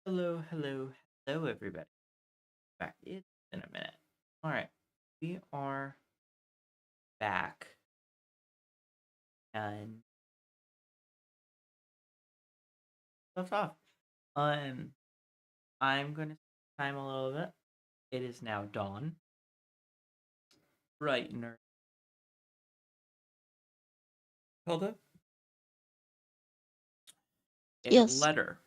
Hello, hello, hello, everybody. Back. It's been a minute. All right, we are back, and stuff off. Um, I'm gonna time a little bit. It is now dawn. Right, nerd. Hold up. A Yes, letter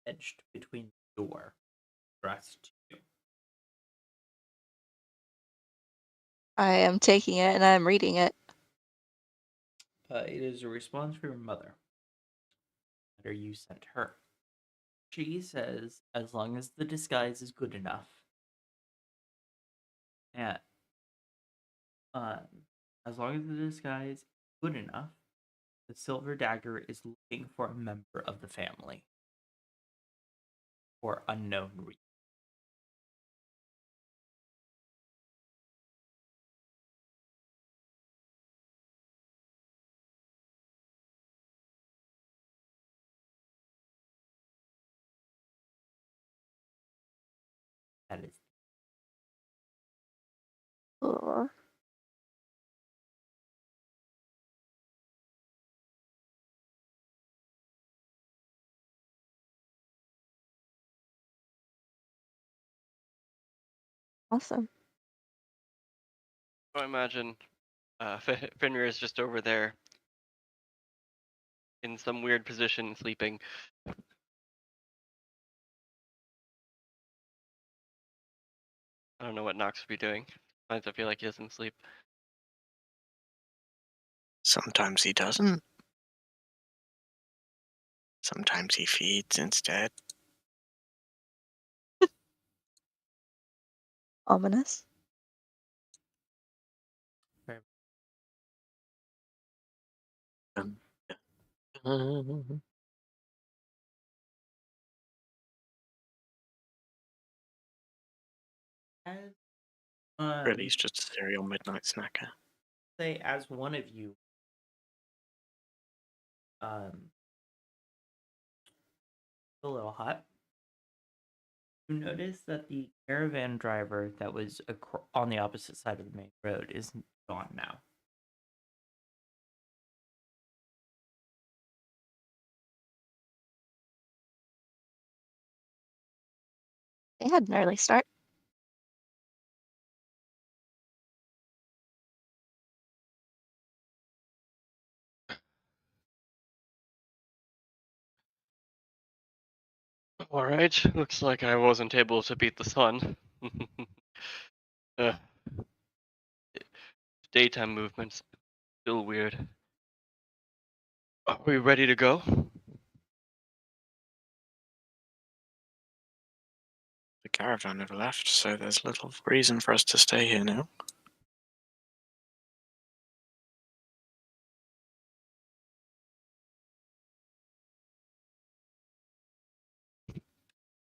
edged between the door, addressed to you. I am taking it and I'm reading it. It is a response from your mother. Letter you sent her. She says, as long as the disguise is good enough, and um, as long as the disguise is good enough, the silver dagger is looking for a member of the family for unknown reason. That is Ugh. Awesome. I imagine Fenrir is just over there in some weird position, sleeping. I don't know what Nox would be doing. Sometimes I feel like he doesn't sleep. Sometimes he doesn't. Sometimes he feeds instead. Ominous. very Um, uh, as really, he's just a serial midnight snacker. say as one of you um a little hot. You notice that the caravan driver that was on the opposite side of the main road is gone now. They had an early start. Alright, looks like I wasn't able to beat the sun. uh, Daytime movements, still weird. Are we ready to go? The caravan never left, so there's little reason for us to stay here now.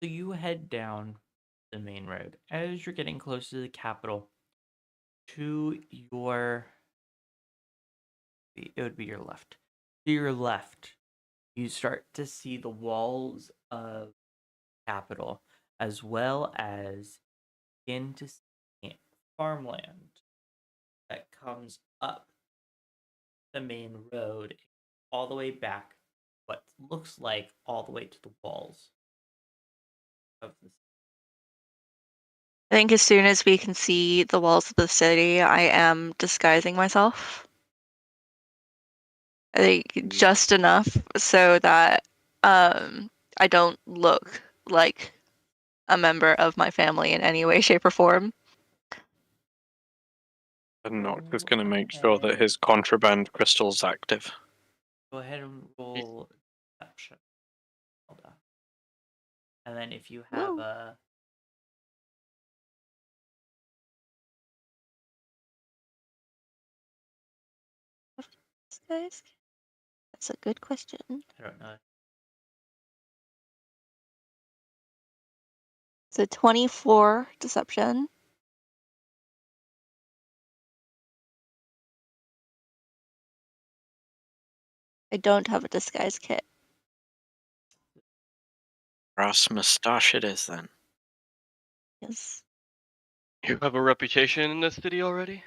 So you head down the main road. As you're getting close to the capital, to your it would be your left. To your left, you start to see the walls of capital as well as begin to see farmland that comes up the main road all the way back, what looks like all the way to the walls of the I think as soon as we can see the walls of the city, I am disguising myself. I think just enough so that I don't look like a member of my family in any way, shape, or form. And Nox is Go going to make sure that ahead. his contraband crystal's active. Go ahead and roll deception. Hold on. And then if you have Woo. a Guys, that's a good question. I don't know. So 24 deception. I don't have a disguise kit. Brass moustache it is then. Yes. You have a reputation in this city already?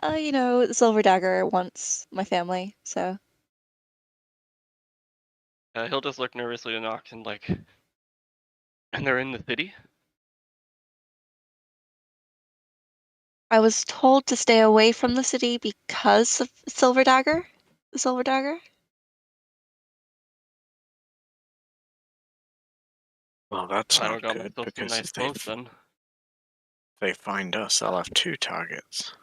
The Silver Dagger wants my family, so He'll just look nervously to Nox and like, and they're in the city? I was told to stay away from the city because of Silver Dagger. The Silver Dagger. Well, that's I don't not got good myself some because nice if they clothes then. they find us, I'll have 2 targets.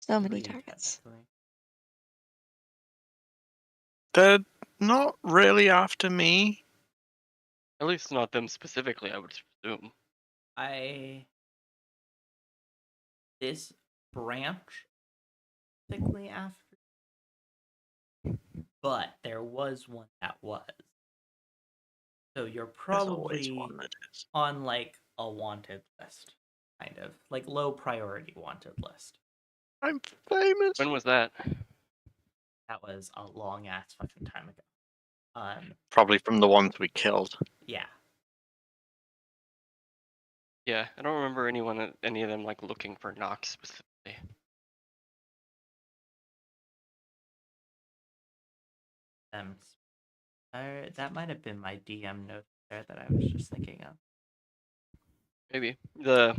So many 3 targets. technically. They're not really after me. At least not them specifically, I would presume. This branch technically after, but there was one that was. So you're There's always probably one that is. on like a wanted list, kind of like low priority wanted list. I'm famous. When was that? That was a long ass fucking time ago. Probably from the ones we killed. Yeah. Yeah, I don't remember any of them like looking for Nox specifically. Um, that might have been my DM note there that I was just thinking of. Maybe. So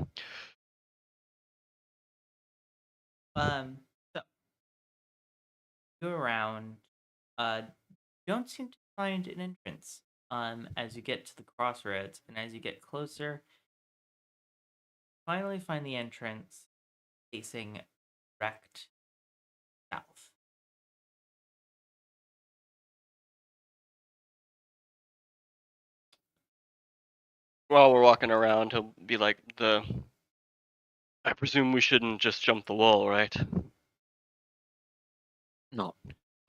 go around. You don't seem to find an entrance. As you get to the crossroads, and as you get closer, finally find the entrance facing direct south. While we're walking around, he'll be like, I presume we shouldn't just jump the wall, right? Not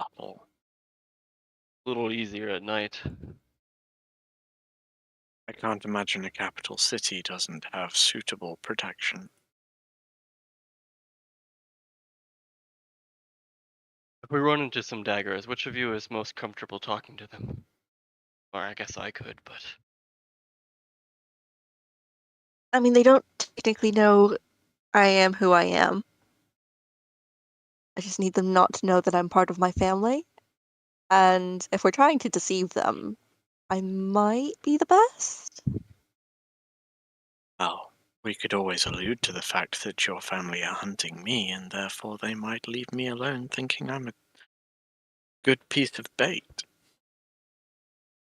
at all. A little easier at night. I can't imagine a capital city doesn't have suitable protection. If we run into some daggers, which of you is most comfortable talking to them? Or I guess I could, but I mean, they don't technically know I am who I am. I just need them not to know that I'm part of my family. And if we're trying to deceive them, I might be the best. Well, we could always allude to the fact that your family are hunting me, and therefore they might leave me alone thinking I'm a good piece of bait.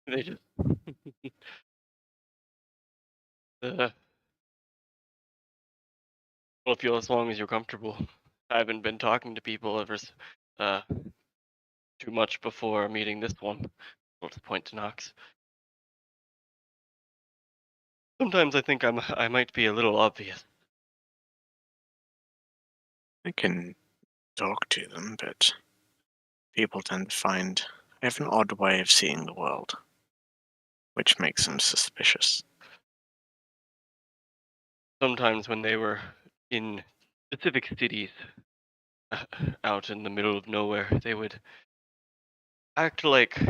they just uh, well, if you as long as you're comfortable. I haven't been talking to people uh too much before meeting this one. Let's point to Knox. Sometimes I think I might be a little obvious. I can talk to them, but people tend to find I have an odd way of seeing the world, which makes them suspicious. Sometimes when they were in specific cities out in the middle of nowhere, they would act like, I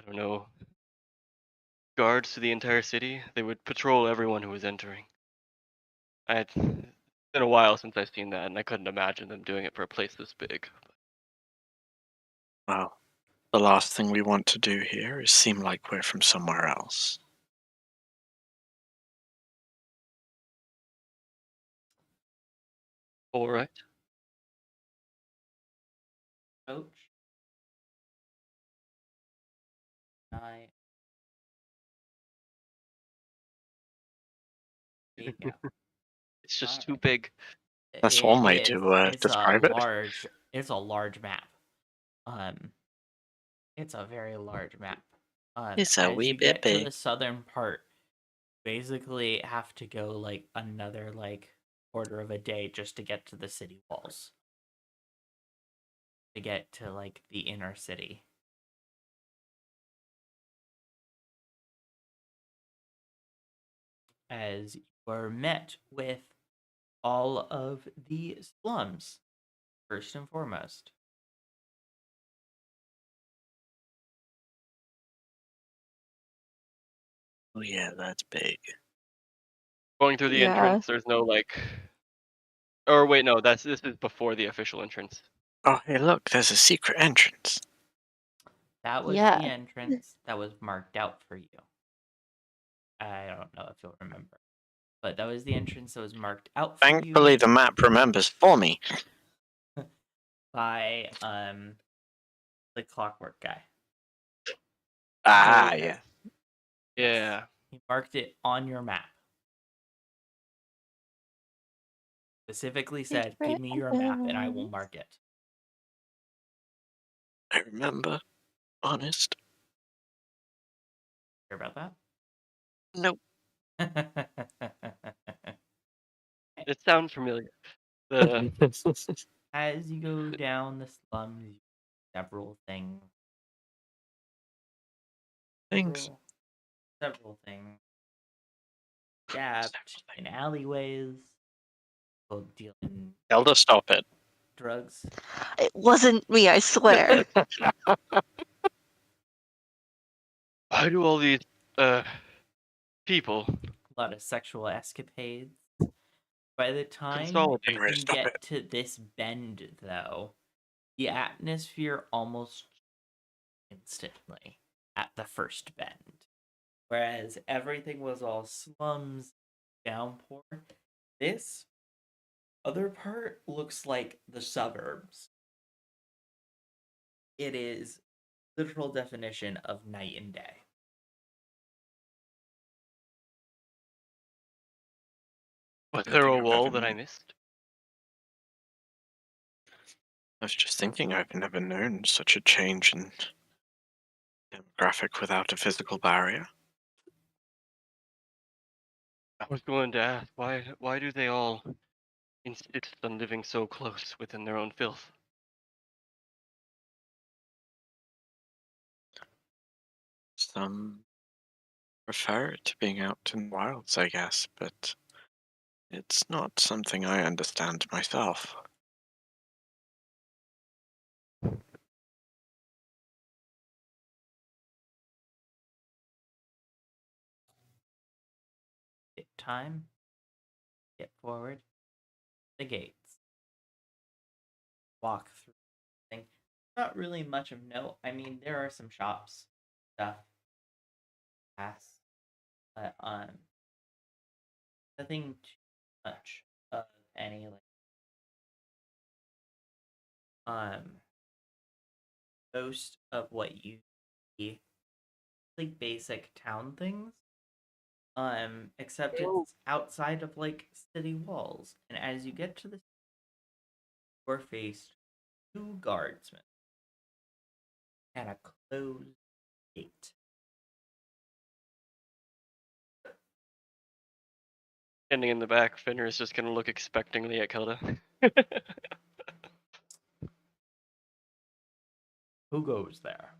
don't know, guards to the entire city. They would patrol everyone who was entering. It's been a while since I've seen that, and I couldn't imagine them doing it for a place this big. Well, the last thing we want to do here is seem like we're from somewhere else. All right. Coach. I big out. It's just too Alright. big. That's It one way is. to It's a describe it. large. It's a large map. Um, it's a very large map. It's a As wee you bit get to big. the southern part, basically have to go like another like quarter of a day just to get to the city walls. To get to like the inner city. As you are met with all of the slums, first and foremost. Oh yeah, that's big. Going through the Yeah. entrance, there's no like. Or wait, no, this is before the official entrance. Oh, hey, look, there's a secret entrance. That was Yeah. the entrance that was marked out for you. I don't know if you'll remember, but that was the entrance that was marked out for Thankfully, you the map remembers for me. by the clockwork guy. Ah, So, yeah. Yeah. he marked it on your map. Specifically said, "Give me your map and I will mark it." I remember. Honest. Hear about Nope. that? It sounds familiar. The As you go down the slums, you see several things. Thanks. Several things. Gapped in alleyways. People dealing Elder, stop it. drugs. It wasn't me, I swear. Why do all these people A lot of sexual escapades. By the time consolidate? Henry, you stop get it. to this bend, though, the atmosphere almost instantly at the first bend. Whereas everything was all slums, downpour, this other part looks like the suburbs. It is literal definition of night and day. Was I there think a I've wall ever that I known- missed? I was just thinking I've never known such a change in demographic without a physical barrier. I was going to ask why do they all insist on living so close within their own filth? Some prefer it to being out in the wilds, I guess, but it's not something I understand myself. Get time, get forward, the gates, walk through. Thing. Not really much of note. I mean, there are some shops, stuff, pass, but nothing too much of any um most of what you see like basic town things. Except it's outside of like city walls, and as you get to the you're faced two guardsmen and a closed gate. Standing in the back, Finner is just gonna look expectingly at Kelda. Who goes there?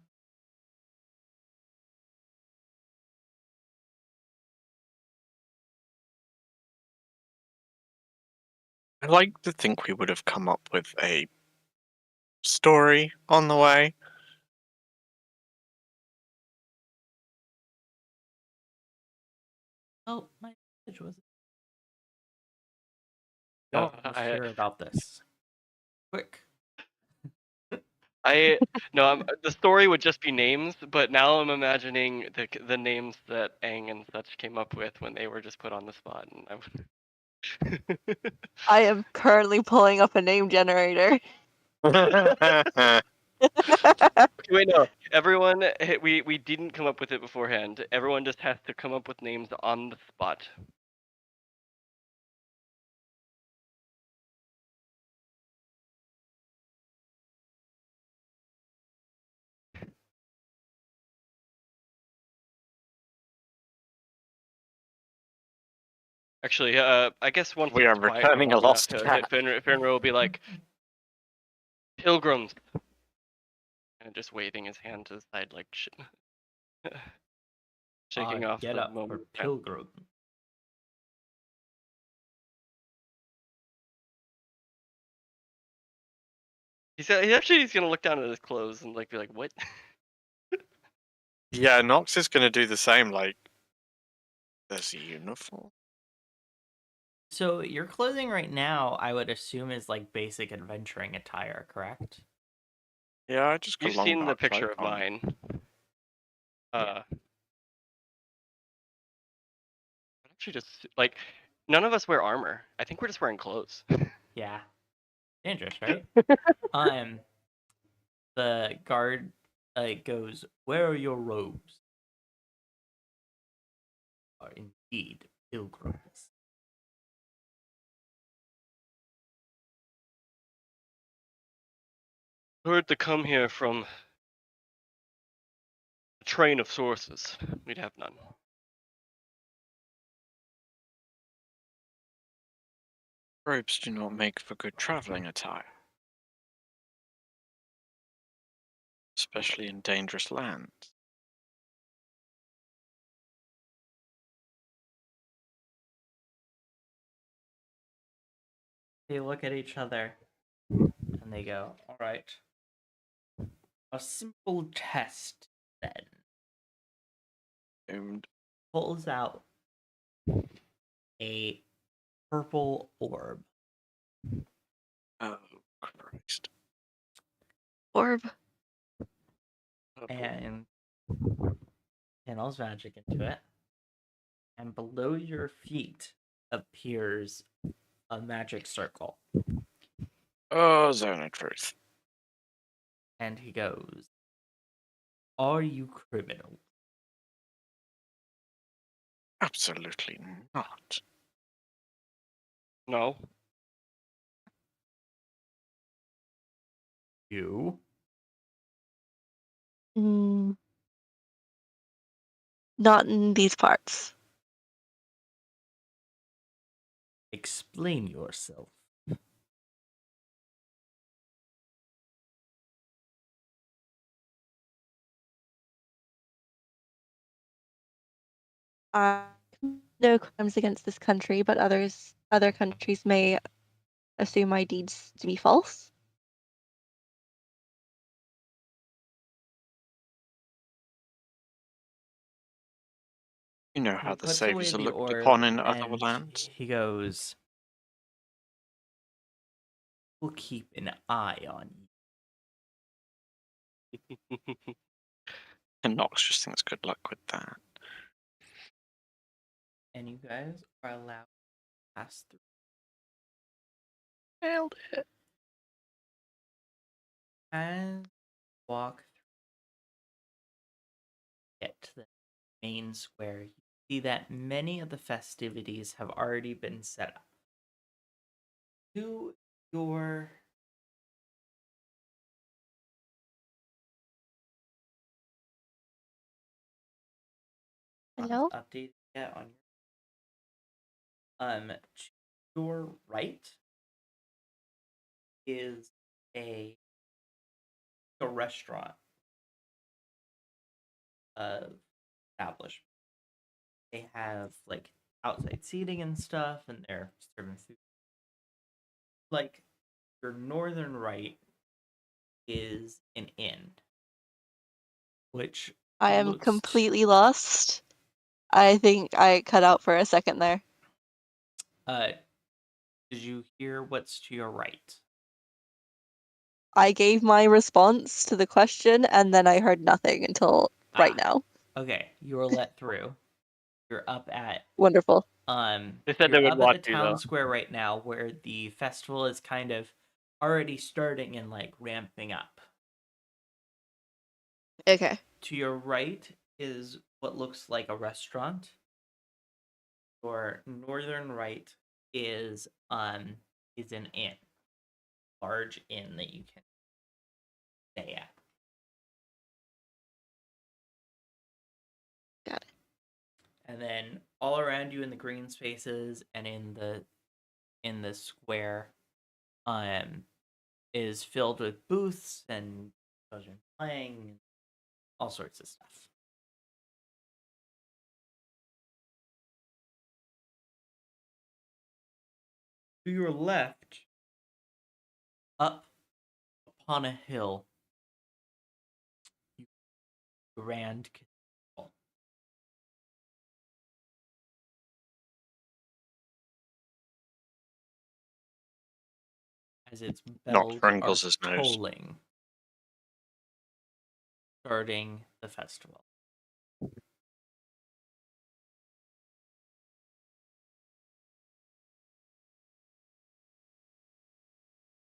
I like to think we would have come up with a story on the way. Oh, my message was. Uh, Don't must I hear about this. Quick. I no, the story would just be names, but now I'm imagining the names that Aang and such came up with when they were just put on the spot, and I am currently pulling up a name generator. Wait, no. Everyone, we didn't come up with it beforehand. Everyone just has to come up with names on the spot. Actually, I guess once We it's are quiet for returning a long enough, lost cat. Finro will be like, pilgrims, and just waving his hand to the side like shaking off Get the up for moment. pilgrim. He's gonna look down at his clothes and like be like, what? Yeah, Nox is gonna do the same. Like, There's a uniform. So your clothing right now, I would assume, is like basic adventuring attire, correct? Yeah, I just got You've long seen the dark picture cloak of on. mine. Yeah. Actually, just like none of us wear armor. I think we're just wearing clothes. Yeah. Dangerous, right? The guard goes, "Where are your robes?" Are indeed pilgrims. Heard to come here from a train of sources. We'd have none. Robes do not make for good traveling attire, especially in dangerous lands. They look at each other and they go, "All right. A simple test then." And Pulls out a purple orb. oh Christ! Orb. And channels magic into it. And below your feet appears a magic circle. Oh, zone of truth. And he goes, "Are you criminal?" Absolutely not. No. You? Mm, not in these parts. Explain yourself. No crimes against this country, but other countries may assume my deeds to be false. You know He how the puts away saviors are the looked orb upon in other and lands. he goes, "We'll keep an eye on you." And Nox just thinks good luck with that. And you guys are allowed to pass through. Nailed it. And walk through, get to the main square. You see that many of the festivities have already been set up. To your Hello? update yet on to your right is a restaurant establishment. They have like outside seating and stuff, and they're serving food. Like your northern right is an inn, which I am looks completely lost. I think I cut out for a second there. did you hear what's to your right? I gave my response to the question and then I heard nothing until right now. Okay, you are let through. You're up at Wonderful. They said they you're would up at watch the you town though. square right now where the festival is kind of already starting and like ramping up. Okay. To your right is what looks like a restaurant. Your northern right is an inn, large inn that you can stay at. Got it. And then all around you in the green spaces and in the square is filled with booths and children playing, all sorts of stuff. To your left, up upon a hill, Grand Cathedral. as its Not bells are Pringles' nose. tolling, starting the festival.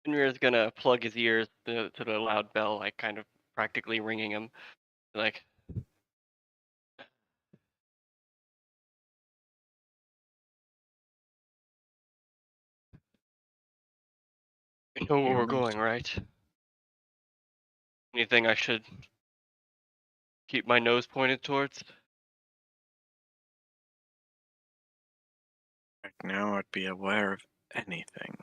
Fenrir's gonna plug his ears to the loud bell, like kind of practically ringing him. Like, you know where we're going, right? Anything I should keep my nose pointed towards? Right now, I'd be aware of anything.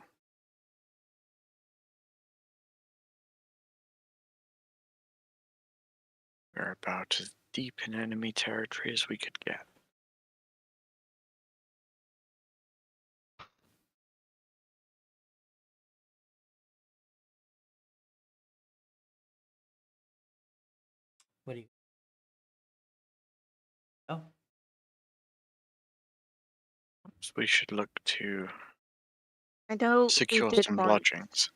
We're about as deep in enemy territory as we could get. What do you? Oh, So we should look to I know we secure did some more. lodgings.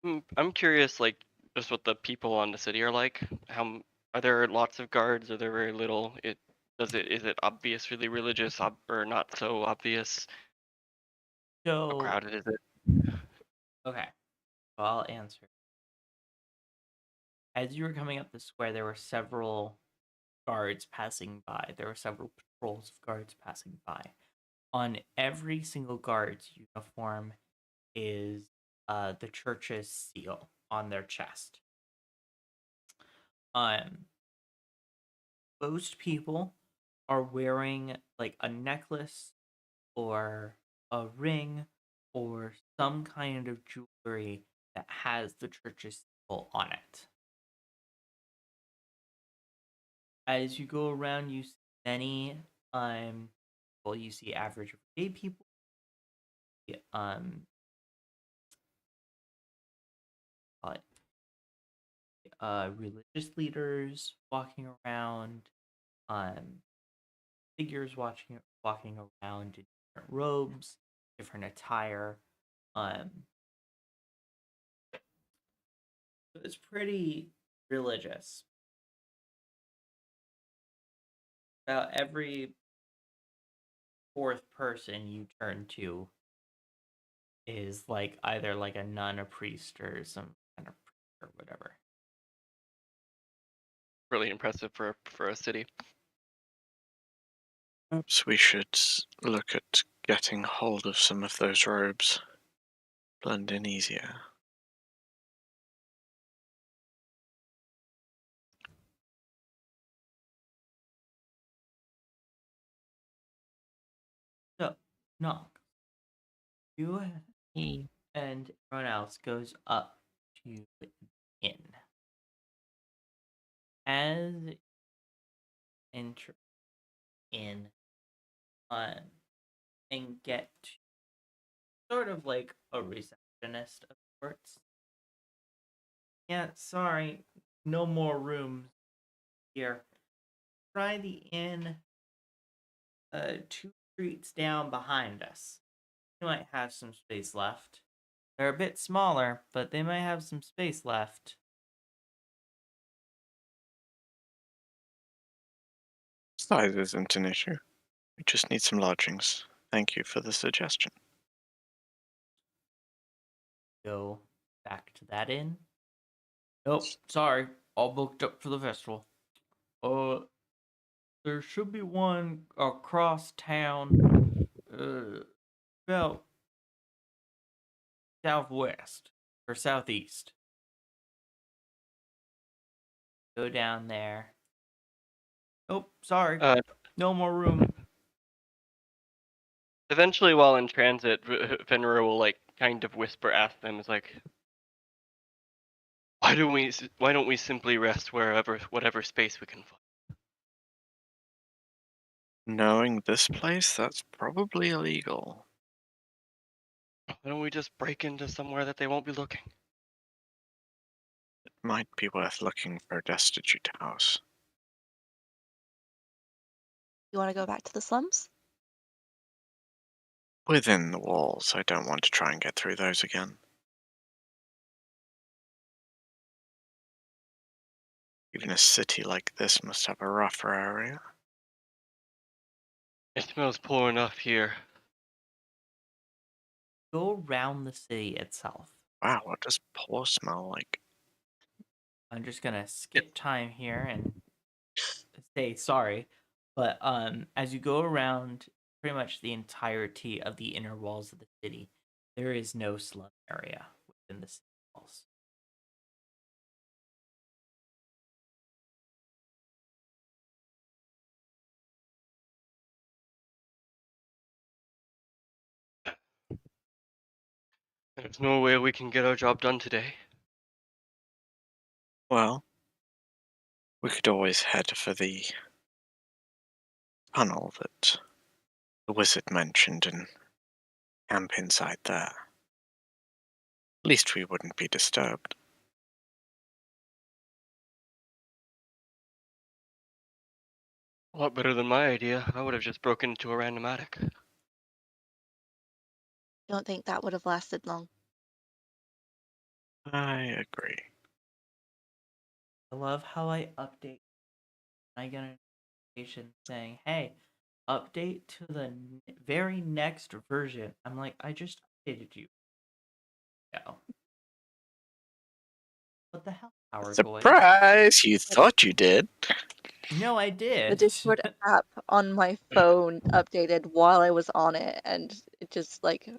I'm curious, like, just what the people on the city are like. Are there lots of guards? Are there very little? Is it obvious, really religious, or not so obvious? How so crowded is it? okay. So I'll answer. As you were coming up the square, there were several guards passing by. There were several patrols of guards passing by. On every single guard's uniform is the church's seal on their chest. Um, most people are wearing like a necklace or a ring or some kind of jewelry that has the church's symbol on it. As you go around, you see many well, you see average everyday people, um, uh, religious leaders walking around, um, figures walking around in different robes, different attire. Um, so it's pretty religious. About every fourth person you turn to is like either like a nun, a priest, or some kind of priest or whatever. Really impressive for a city. Perhaps we should look at getting hold of some of those robes. Blend in easier. So, knock. You he and everyone else goes up to the inn. As you enter in and get to sort of like a receptionist of sorts. Yeah, sorry, no more rooms here. Try the inn 2 streets down behind us. You might have some space left. They're a bit smaller, but they might have some space left. Size isn't an issue. We just need some lodgings. Thank you for the suggestion. Go back to that inn. Nope, sorry, all booked up for the festival. There should be one across town, about southwest or southeast. Go down there. Oh, sorry, Uh, no more room. Eventually, while in transit, Fenrir will like kind of whisper ask them, "Is like, why don't we simply rest whatever space we can find? Knowing this place, that's probably illegal. Why don't we just break into somewhere that they won't be looking?" It might be worth looking for a destitute house. You want to go back to the slums? within the walls. I don't want to try and get through those again. Even a city like this must have a rougher area. It smells poor enough here. Go around the city itself. Wow, what does poor smell like? I'm just gonna skip time here and say sorry, but as you go around pretty much the entirety of the inner walls of the city, there is no slum area within the city walls. There's no way we can get our job done today. Well, we could always head for the tunnel that the wizard mentioned and camp inside there. At least we wouldn't be disturbed. A lot better than my idea. I would have just broken into a random attic. Don't think that would have lasted long. I agree. I love how I update. I get a notification saying, "Hey, update to the very next version." I'm like, I just updated you. No. What the hell, Power Boys? Surprise! You thought you did. No, I The did. Discord app on my phone updated while I was on it, and it just like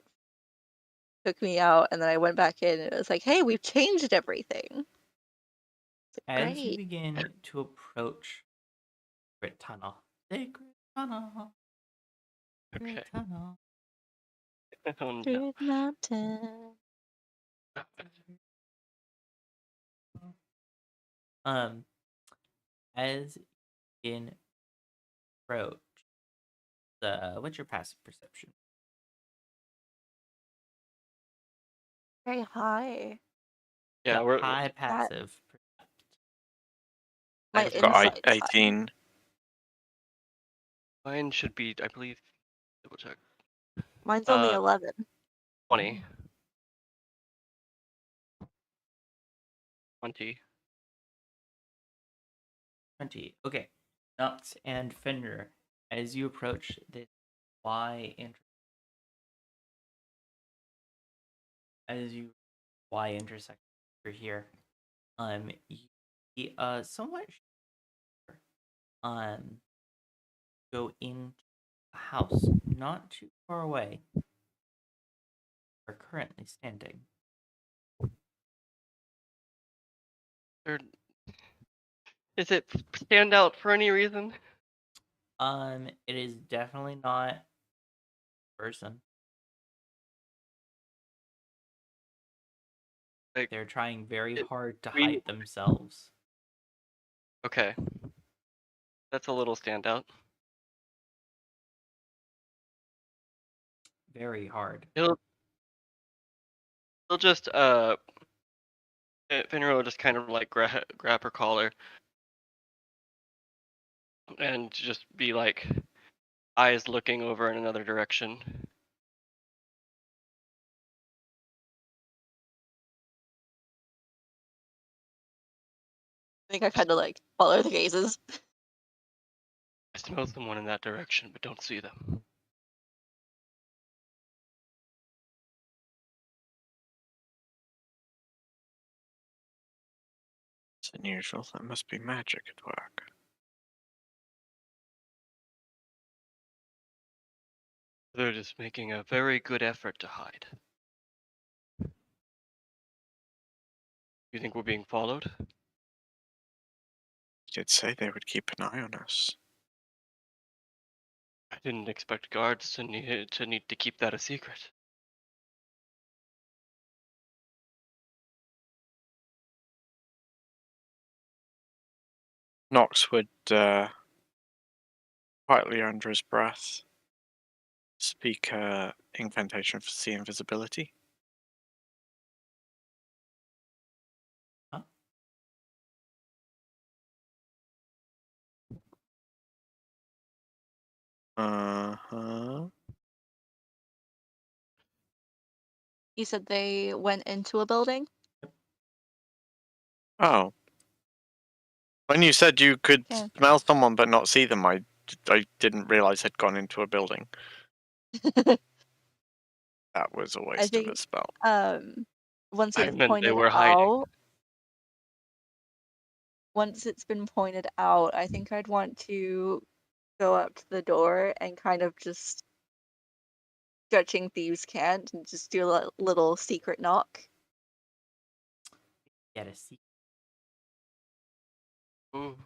took me out, and then I went back in, and it was like, "Hey, we've changed everything." It's like, As you great. begin to approach Secret Tunnel, Secret Tunnel, Okay. Secret Tunnel. Oh no. Through the mountain. Um, as in approach, what's your passive perception? Very high. Yeah, The we're high That passive. my I've Got insight is high. 18. mine should be, I believe, double check. Mine's only 11. 20. 20. 20. Okay. Nux and Fender, as you approach this Y as you Y intersection over here, you see, somewhat um go into a house not too far away. Are currently standing. They're, is it stand out for any reason? It is definitely not person. Like, They're trying very it, hard to we, hide themselves. okay. That's a little standout. Very hard. He'll just, Finra will just kind of like grab her collar and just be like, eyes looking over in another direction. I think I kind of like follow the gazes. I smell someone in that direction, but don't see them. It's unusual. That must be magic at work. They're just making a very good effort to hide. You think we're being followed? You did say they would keep an eye on us. I didn't expect guards to need to keep that a secret. Nox would, quietly under his breath, speak a incantation for see invisibility. Huh? Uh-huh. You said they went into a building? Oh. When you said you could Yeah. smell someone but not see them, I didn't realize had gone into a building. That was a I waste of a think spell. once I it's meant they pointed were hiding. out, once it's been pointed out, I think I'd want to go up to the door and kind of just stretching thieves can't and just do a little secret knock. Get a seat. Ooh.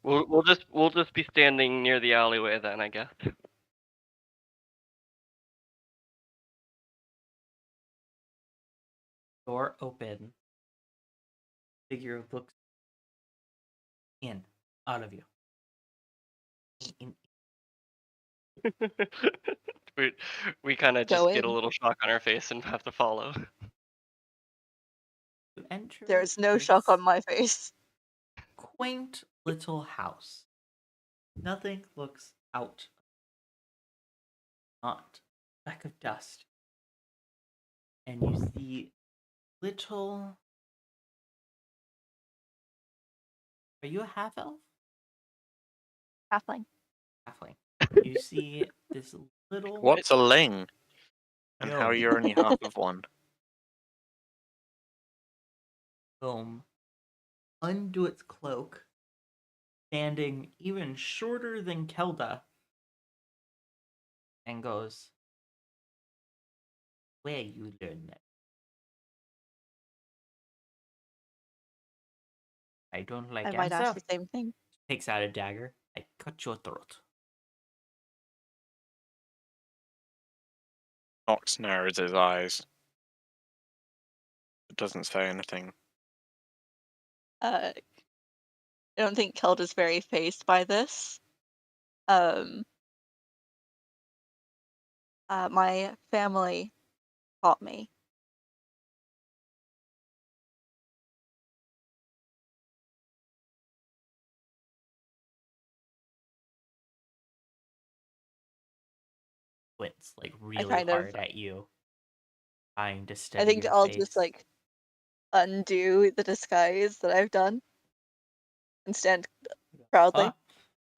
We'll just be standing near the alleyway then, I guess. Door open. Figure looks in, out of you. In. we kind of Go just get a in. little shock on our face and have to follow. You enter There's no this shock on my face. quaint little house. Nothing looks out. Not a speck of dust. And you see little. Are you a half elf? Halfling. Halfling. You see this little What's a ling? And how gnome. you're only half of one? Gnome undo its cloak, standing even shorter than Kelda, and goes, "Where you learn that? I don't like I might ask answer." the same thing. Takes out a dagger. I cut your throat. Nox narrows his eyes. It doesn't say anything. I don't think Kelda's very fazed by this. My family taught me. Squints like I really kind of, hard at you, trying to I steady think your I'll face. just like undo the disguise that I've done and stand proudly. Huh?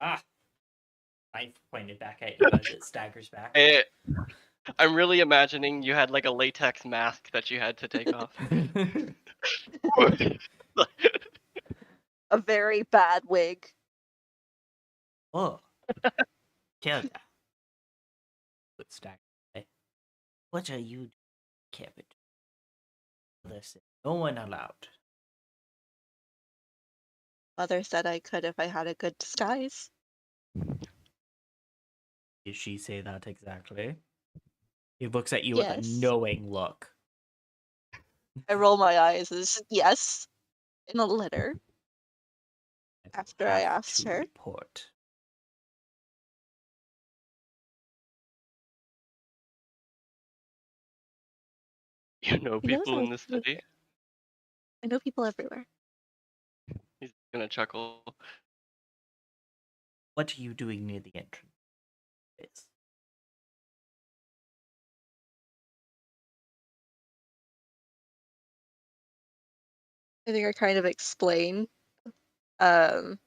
Ah! Knife pointed back at you as it staggers back. I'm really imagining you had like a latex mask that you had to take off. A very bad wig. Oh, Kelda. Put stagger away. What are you doing, Cabot? Listen, no one allowed. Mother said I could if I had a good disguise. Did she say that exactly? He looks at you with a Yes. knowing look. I roll my eyes as yes, in a letter. After I Have asked to her. report. You know He knows people I in this live city? here. I know people everywhere. He's gonna chuckle. What are you doing near the entrance? It's I think I kind of explain, you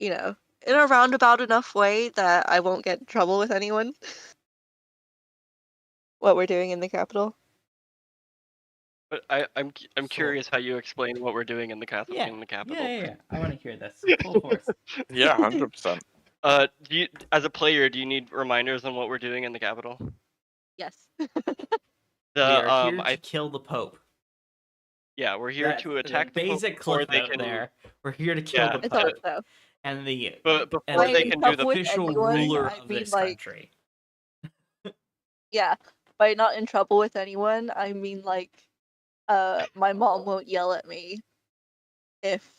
know, in a roundabout enough way that I won't get in trouble with anyone. What we're doing in the capital. But I'm So- curious how you explain what we're doing in the capital. Yeah. I want to hear this. Full force. Yeah, 100%. Do you, as a player, do you need reminders on what we're doing in the capital? Yes. We are here to I kill the Pope. yeah, we're here That's to the attack the Pope basic before cliff they note can. there. We're here to kill Yeah. the I thought Pope. so. And the But before and they the can do the with official anyone, ruler I of mean, this like- country. Yeah. By not in trouble with anyone, I mean like my mom won't yell at me if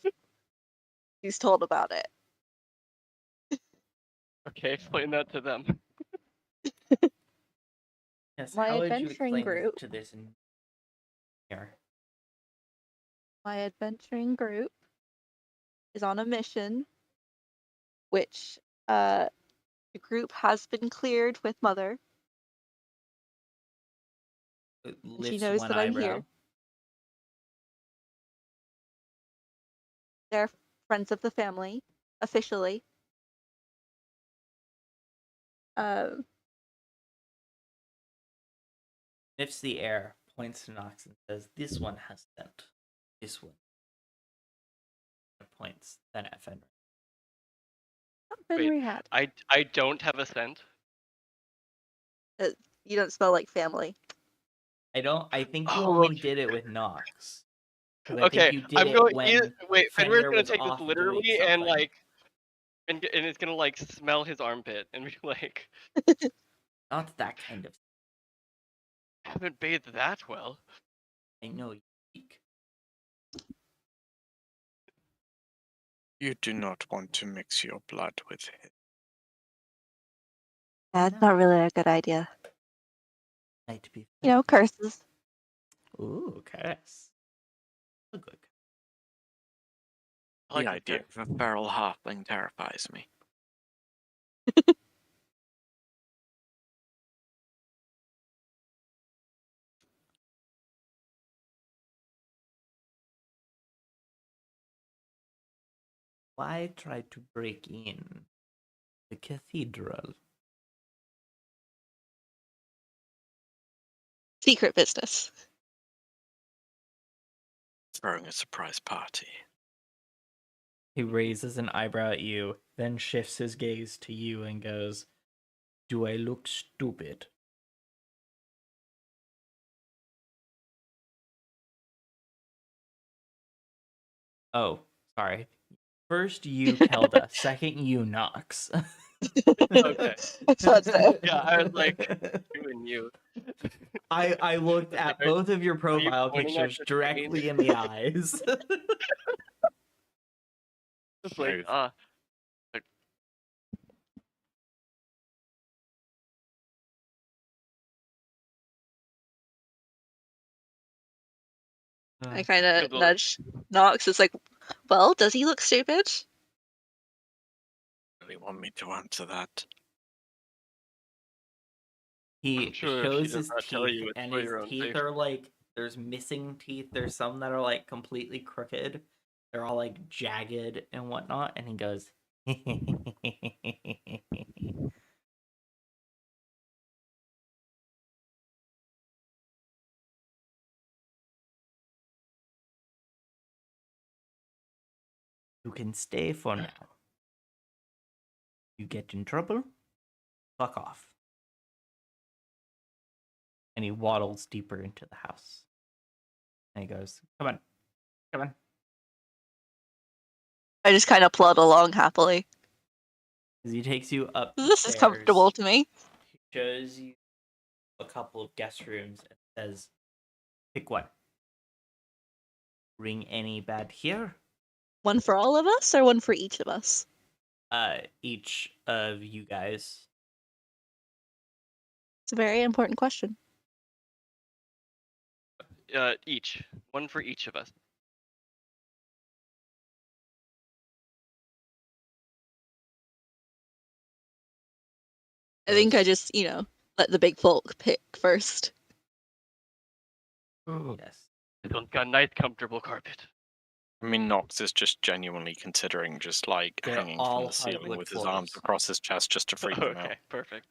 she's told about it. Okay, explain that to them. Yes, My how would you adventuring explain group. to this in here? My adventuring group is on a mission, which the group has been cleared with Mother And she lifts knows one that I'm eyebrow. here. They're friends of the family, officially. Sniffs the air, points to Nox, and says, "This one has scent. This one." Points then at Fenrir. Henry hat. I don't have a scent. You don't smell like family. I think you Oh, only okay. did it with Nox. Because I Okay, think you did I'm it going. when Wait, Fenrir's Fenrir gonna was take this off doing literally and something. like, and it's gonna like smell his armpit and be like, Not that kind of. I haven't bathed that well. I know you speak. You do not want to mix your blood with it. That's not really a good idea. Might be. You know, curses. Ooh, curse. A good. I like The this idea guy. of a feral halfling terrifies me. Why try to break in the cathedral? Secret business. Throwing a surprise party. He raises an eyebrow at you, then shifts his gaze to you and goes, "Do I look stupid?" Oh, sorry. First you, Kelda. Second you, Nox. Okay. I thought so. Yeah, I was like, you and you. I looked It's like, at both of your you profile pointing at pictures your directly face? in the eyes. It's like, No. I kind of Good luck. nudge Nox. It's like, well, does he look stupid? Really want me to answer that? He I'm sure if she shows does his not tell teeth, you, it's and for his your own teeth safety. are like, there's missing teeth. There's some that are like completely crooked. They're all like jagged and whatnot. And he goes, "You can stay for now. You get in trouble, fuck off." And he waddles deeper into the house. And he goes, "Come on, come on." I just kind of plod along happily. As he takes you up the This is comfortable stairs, to me. he shows you a couple of guest rooms and says, "Pick one. Ring any bad here?" One for all of us, or one for each of us? Each of you guys. It's a very important question. Each. One for each of us. I think I Goes, just, let the big folk pick first. "Yes." This one's got a nice, comfortable carpet. I mean, Nox is just genuinely considering just like They're hanging from all the ceiling hardwood with his arms floors. across his chest just to freak them out. Okay, perfect.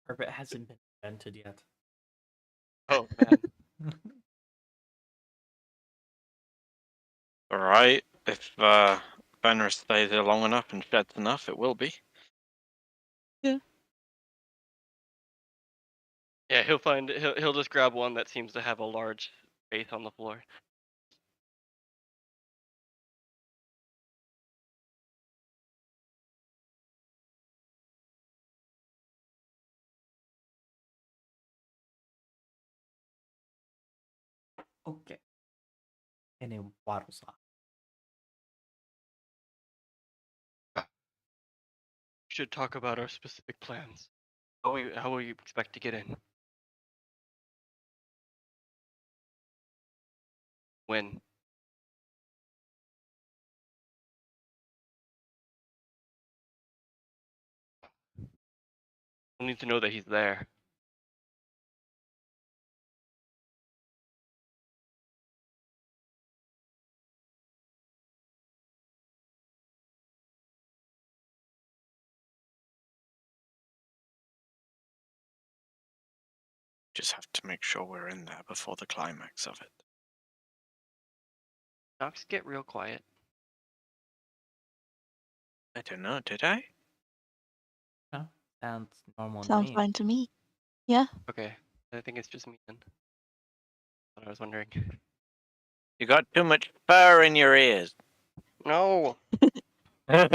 Carpet hasn't been invented yet. Oh man. Alright, if Banner stays there long enough and sheds enough, it will be. Yeah, he'll just grab one that seems to have a large space on the floor. Okay. And he waddles off. Should talk about our specific plans. How will you expect to get in? When? I need to know that he's there. Just have to make sure we're in there before the climax of it. Knocks get real quiet. I don't know, did I? No, sounds normal to Sounds me. fine to me. Yeah. Okay, I think it's just me then. What I was wondering. You got too much fur in your ears. No. That's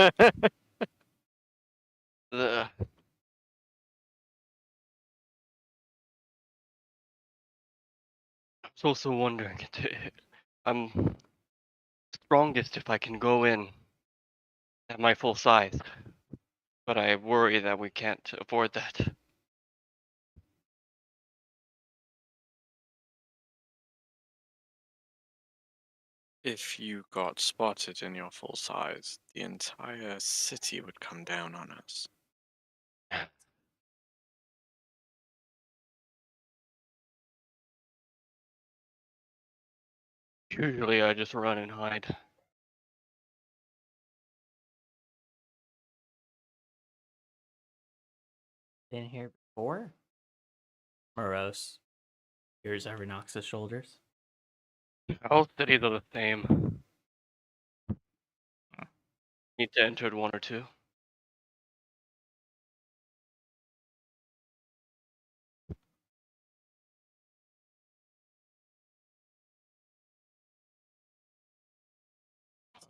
The I was also wondering. I'm strongest if I can go in at my full size, but I worry that we can't afford that. If you got spotted in your full size, the entire city would come down on us. Usually I just run and hide. Been here before? Morose. Here's over Nox's shoulders. All cities are the same. Need to enter one or two.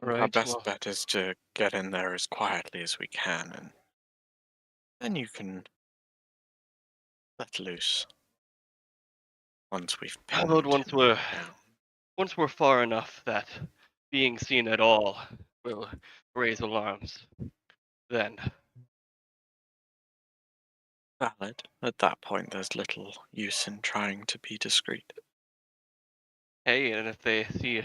Our Right. best Well, bet is to get in there as quietly as we can, and then you can let loose once we've how pinned about him down. once we're far enough that being seen at all will raise alarms. Then Valid. At that point, there's little use in trying to be discreet. hey, and if they see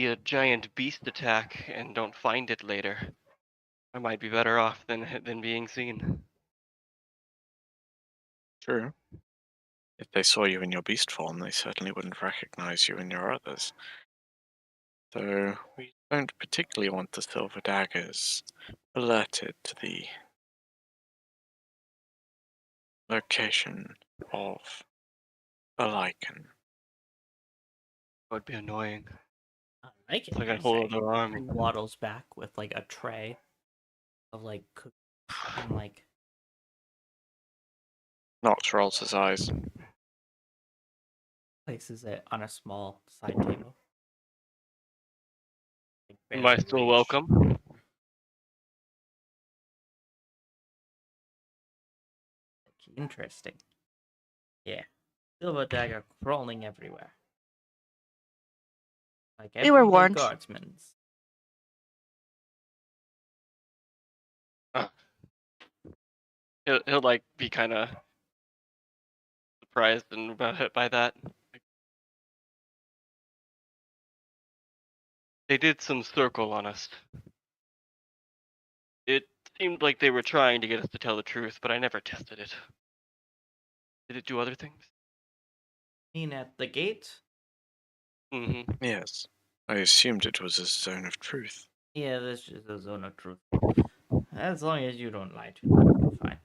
a giant beast attack and don't find it later, I might be better off than being seen. True. If they saw you in your beast form, they certainly wouldn't recognize you in your others. So we don't particularly want the silver daggers alerted to the location of a lichen. Would be annoying. I can It's like a you whole say. other He army. waddles back with like a tray of like cookies and like Nox rolls his eyes. places it on a small side table. Like Am I barely still reach. welcome? Interesting. Yeah. Silver dagger crawling everywhere. Like We were everyday warned. guardsmen's. Uh, he'll like be kind of surprised and by that. They did some circle on us. It seemed like they were trying to get us to tell the truth, but I never tested it. Did it do other things? Seen at the gate? Mm-hmm. Yes. I assumed it was a zone of truth. Yeah, this is a zone of truth. As long as you don't lie to them, you're fine.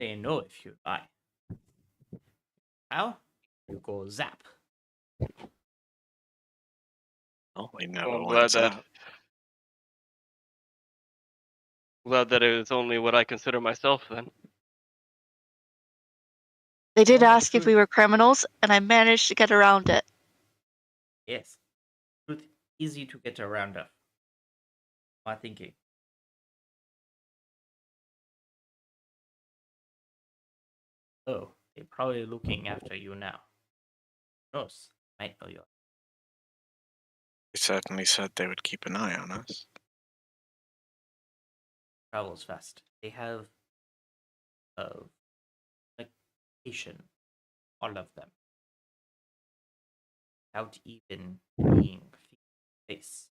They know if you lie. How? You go zap. Oh, we Well, never I'm went out. glad that it was only what I consider myself then. They did Well, the ask if we truth- were criminals, and I managed to get around it. Yes. Truth easy to get around of. My thinking. Oh, they're probably looking after you now. Knows, might know you. They certainly said they would keep an eye on us. Travels fast. They have a location, all of them, without even being face.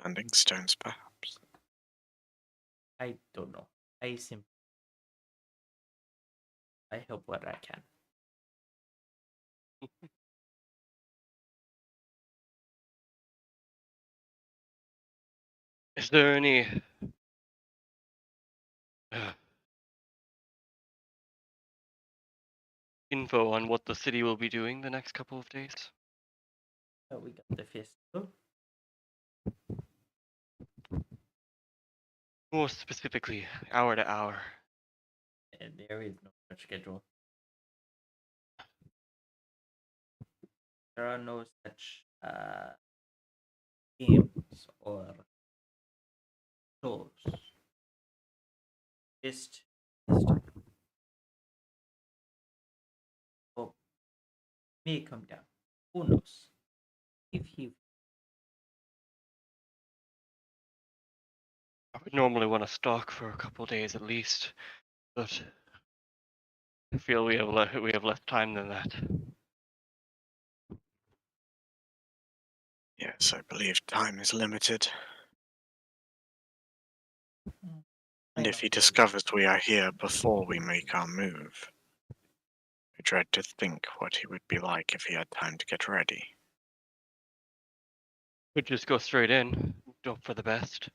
Landing stones, perhaps. I don't know. I help what I can. Is there any info on what the city will be doing the next couple of days? Oh, we got the festival. More specifically, hour to hour. And there is no such schedule. There are no such games or shows. Just oh, may come down. Who knows? If he I would normally want to stalk for a couple of days at least, but I feel we have less time than that. Yes, I believe time is limited. And if he discovers we are here before we make our move, I dread to think what he would be like if he had time to get ready. Could just go straight in, hope for the best.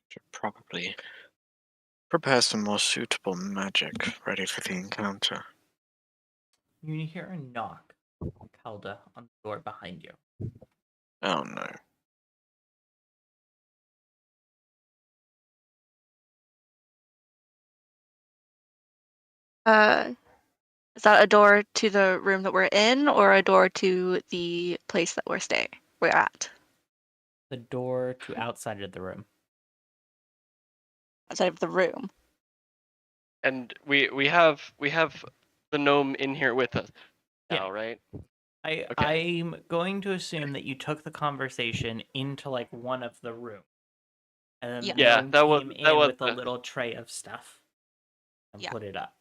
Should probably prepare some more suitable magic ready for the encounter. You hear a knock from Calda on the door behind you. Oh no. Is that a door to the room that we're in, or a door to the place that we're at? The door to outside of the room. Outside of the room. And we have the gnome in here with us now, Yeah. right? I'm going to assume that you took the conversation into like one of the rooms. And then Yeah. the Yeah, gnome that was came in with a the little tray of stuff and Yeah. put it up.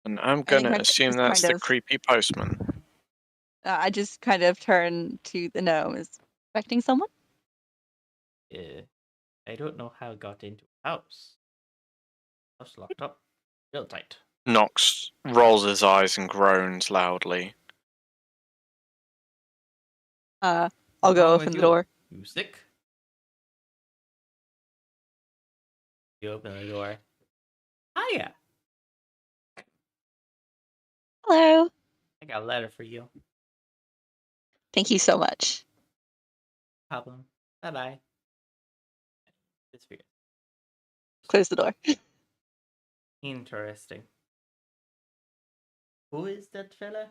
And I'm I think gonna I assume just that's kind the of- creepy postman. I just kind of turn to the gnome. Is expecting someone? I don't know how it got into a house. House locked up. Real tight. Nox rolls his eyes and groans loudly. I'll What's go wrong open with the you? door. You sick? You open the door. Hiya! Hello. I got a letter for you. Thank you so much. Problem. Bye bye. Disappeared. Close the door. Interesting. Who is that fella?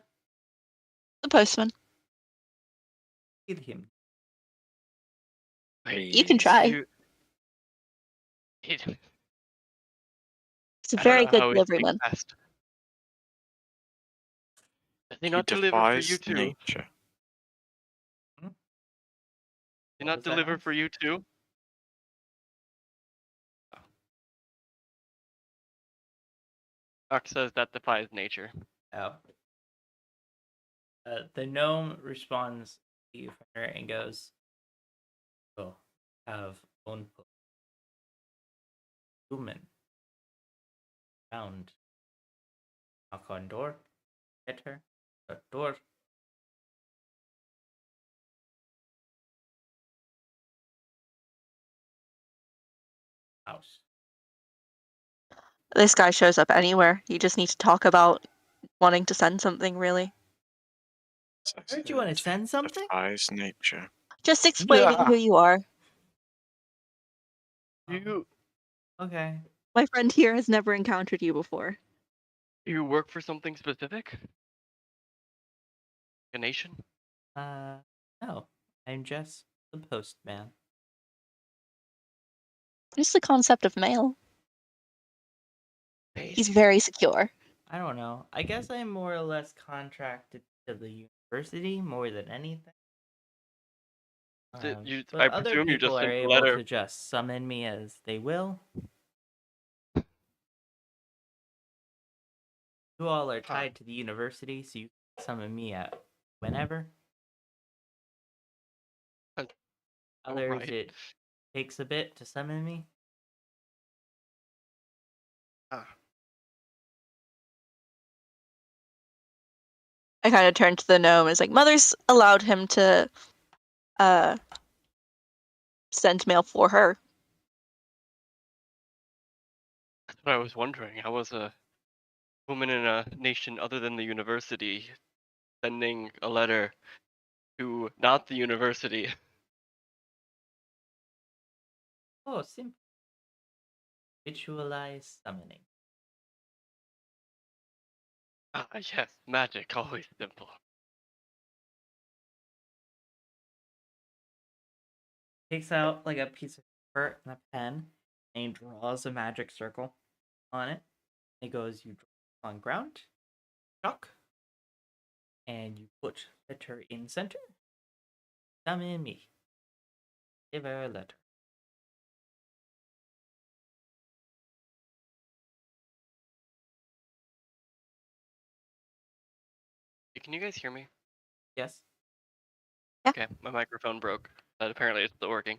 The postman. Kill him. You can try. He- It's a I don't very know good how he thinks deliveryman. best. Does he He not deliver for you defies too? nature. Hmm? He What not was that, deliver Max? for you too? Ox says that defies nature. Oh. The gnome responds to you from her and goes, "Oh, have own human found. Knock on door. Get her. The door. House. This guy shows up anywhere. You just need to talk about wanting to send something, really. As I Heard you want to said, send something? defies nature. Just explaining who you are. You Okay. My friend here has never encountered you before. you work for something specific? A nation? No. I'm just the postman. Just the concept of mail. He's Basic. very secure. I don't know. I guess I'm more or less contracted to the university more than anything. But I other presume you people just are sent a able letter. to just summon me as they will. You all are tied to the university, so you can summon me at whenever. Others, right. it takes a bit to summon me. Ah, I kind of turned to the gnome and was like, Mother's allowed him to send mail for her. that's what I was wondering. How was a woman in a nation other than the university sending a letter to not the university? Oh, simple. Ritualized summoning. Ah, yes, magic, always simple. Takes out like a piece of paper and a pen, and he draws a magic circle on it. He goes, you draw on ground, chalk, and you put letter in center. Summon me. Give her a letter. Can you guys hear me? Yes. Yeah. Okay, my microphone broke, but apparently it's still working.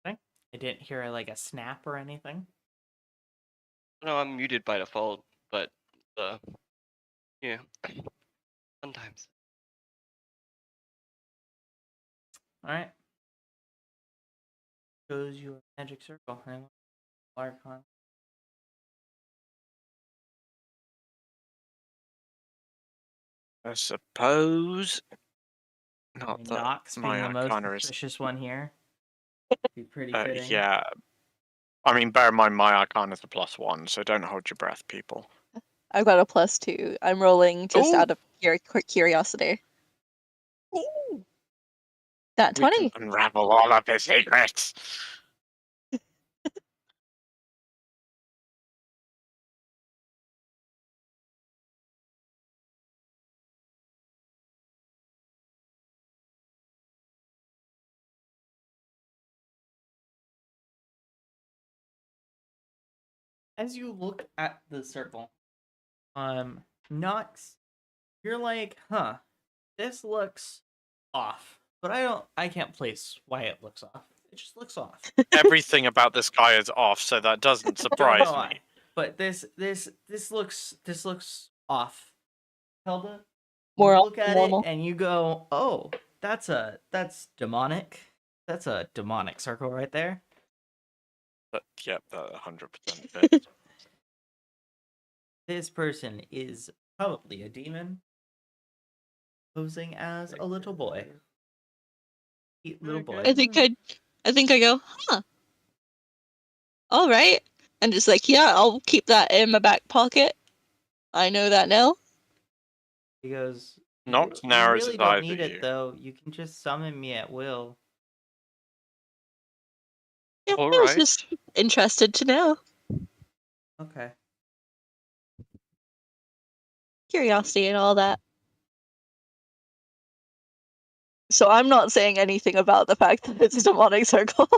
Okay. I didn't hear like a snap or anything. No, I'm muted by default, but yeah, sometimes. All right. Shows you a magic circle. And Archon. I suppose. I Not mean, that Nox being my the most arcana is. suspicious one here. Be pretty fitting. Yeah. I mean, bear in mind my arcana is a +1, so don't hold your breath, people. I've got a +2. I'm rolling just Ooh. out of curiosity. Ooh. That We 20. can unravel all of his secrets. As you look at the circle, Nox, you're like, huh, this looks off. But I can't place why it looks off. It just looks off. Everything about this guy is off, so that doesn't Don't surprise know me. why. But this looks off. Hilda, you More look at normal. it and you go, oh, that's demonic. That's a demonic circle right there. But yep, that 100% fits. This person is probably a demon posing as a little boy. Cute little boy. I think I go, huh. All right. And just like, yeah, I'll keep that in my back pocket. I know that now. He goes, Nox you narrows really his don't eyes need at it you. though. You can just summon me at will. Yeah, All I was right. just interested to know. Okay. Curiosity and all that. So I'm not saying anything about the fact that it's a demonic circle.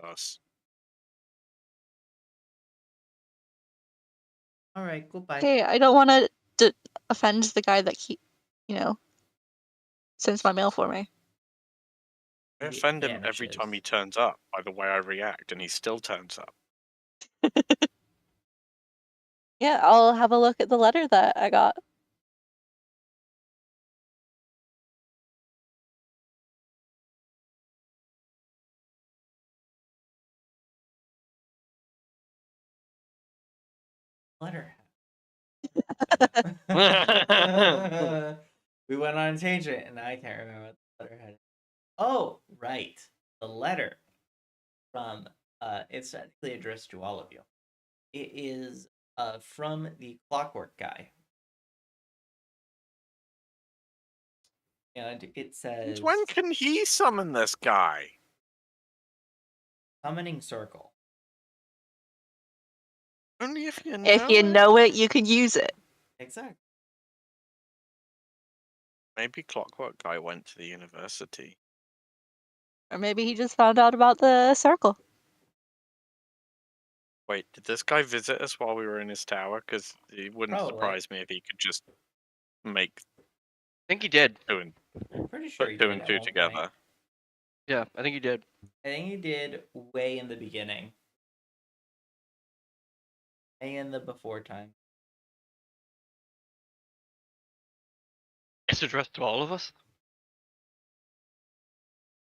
Us. All right. Goodbye. Hey, I don't want to offend the guy that sends my mail for me. I He offend him every time vanishes. he turns up by the way I react, and he still turns up. Yeah, I'll have a look at the letter that I got. Letter. We went on a tangent, and I can't remember what the letter had. Oh, right, the letter from it's technically addressed to all of you. It is from the Clockwork Guy, and it And says when can he summon this guy? summoning circle. Only if you know If you it? know it, you can use it. Exactly. Maybe Clockwork Guy went to the university. Or maybe he just found out about the circle. Wait, did this guy visit us while we were in his tower? Because it wouldn't Probably. surprise me if he could just make I think he did. two and Pretty sure he put two did and at two one point. together. Yeah, I think he did. I think he did way in the beginning. Way in the before time. It's addressed to all of us.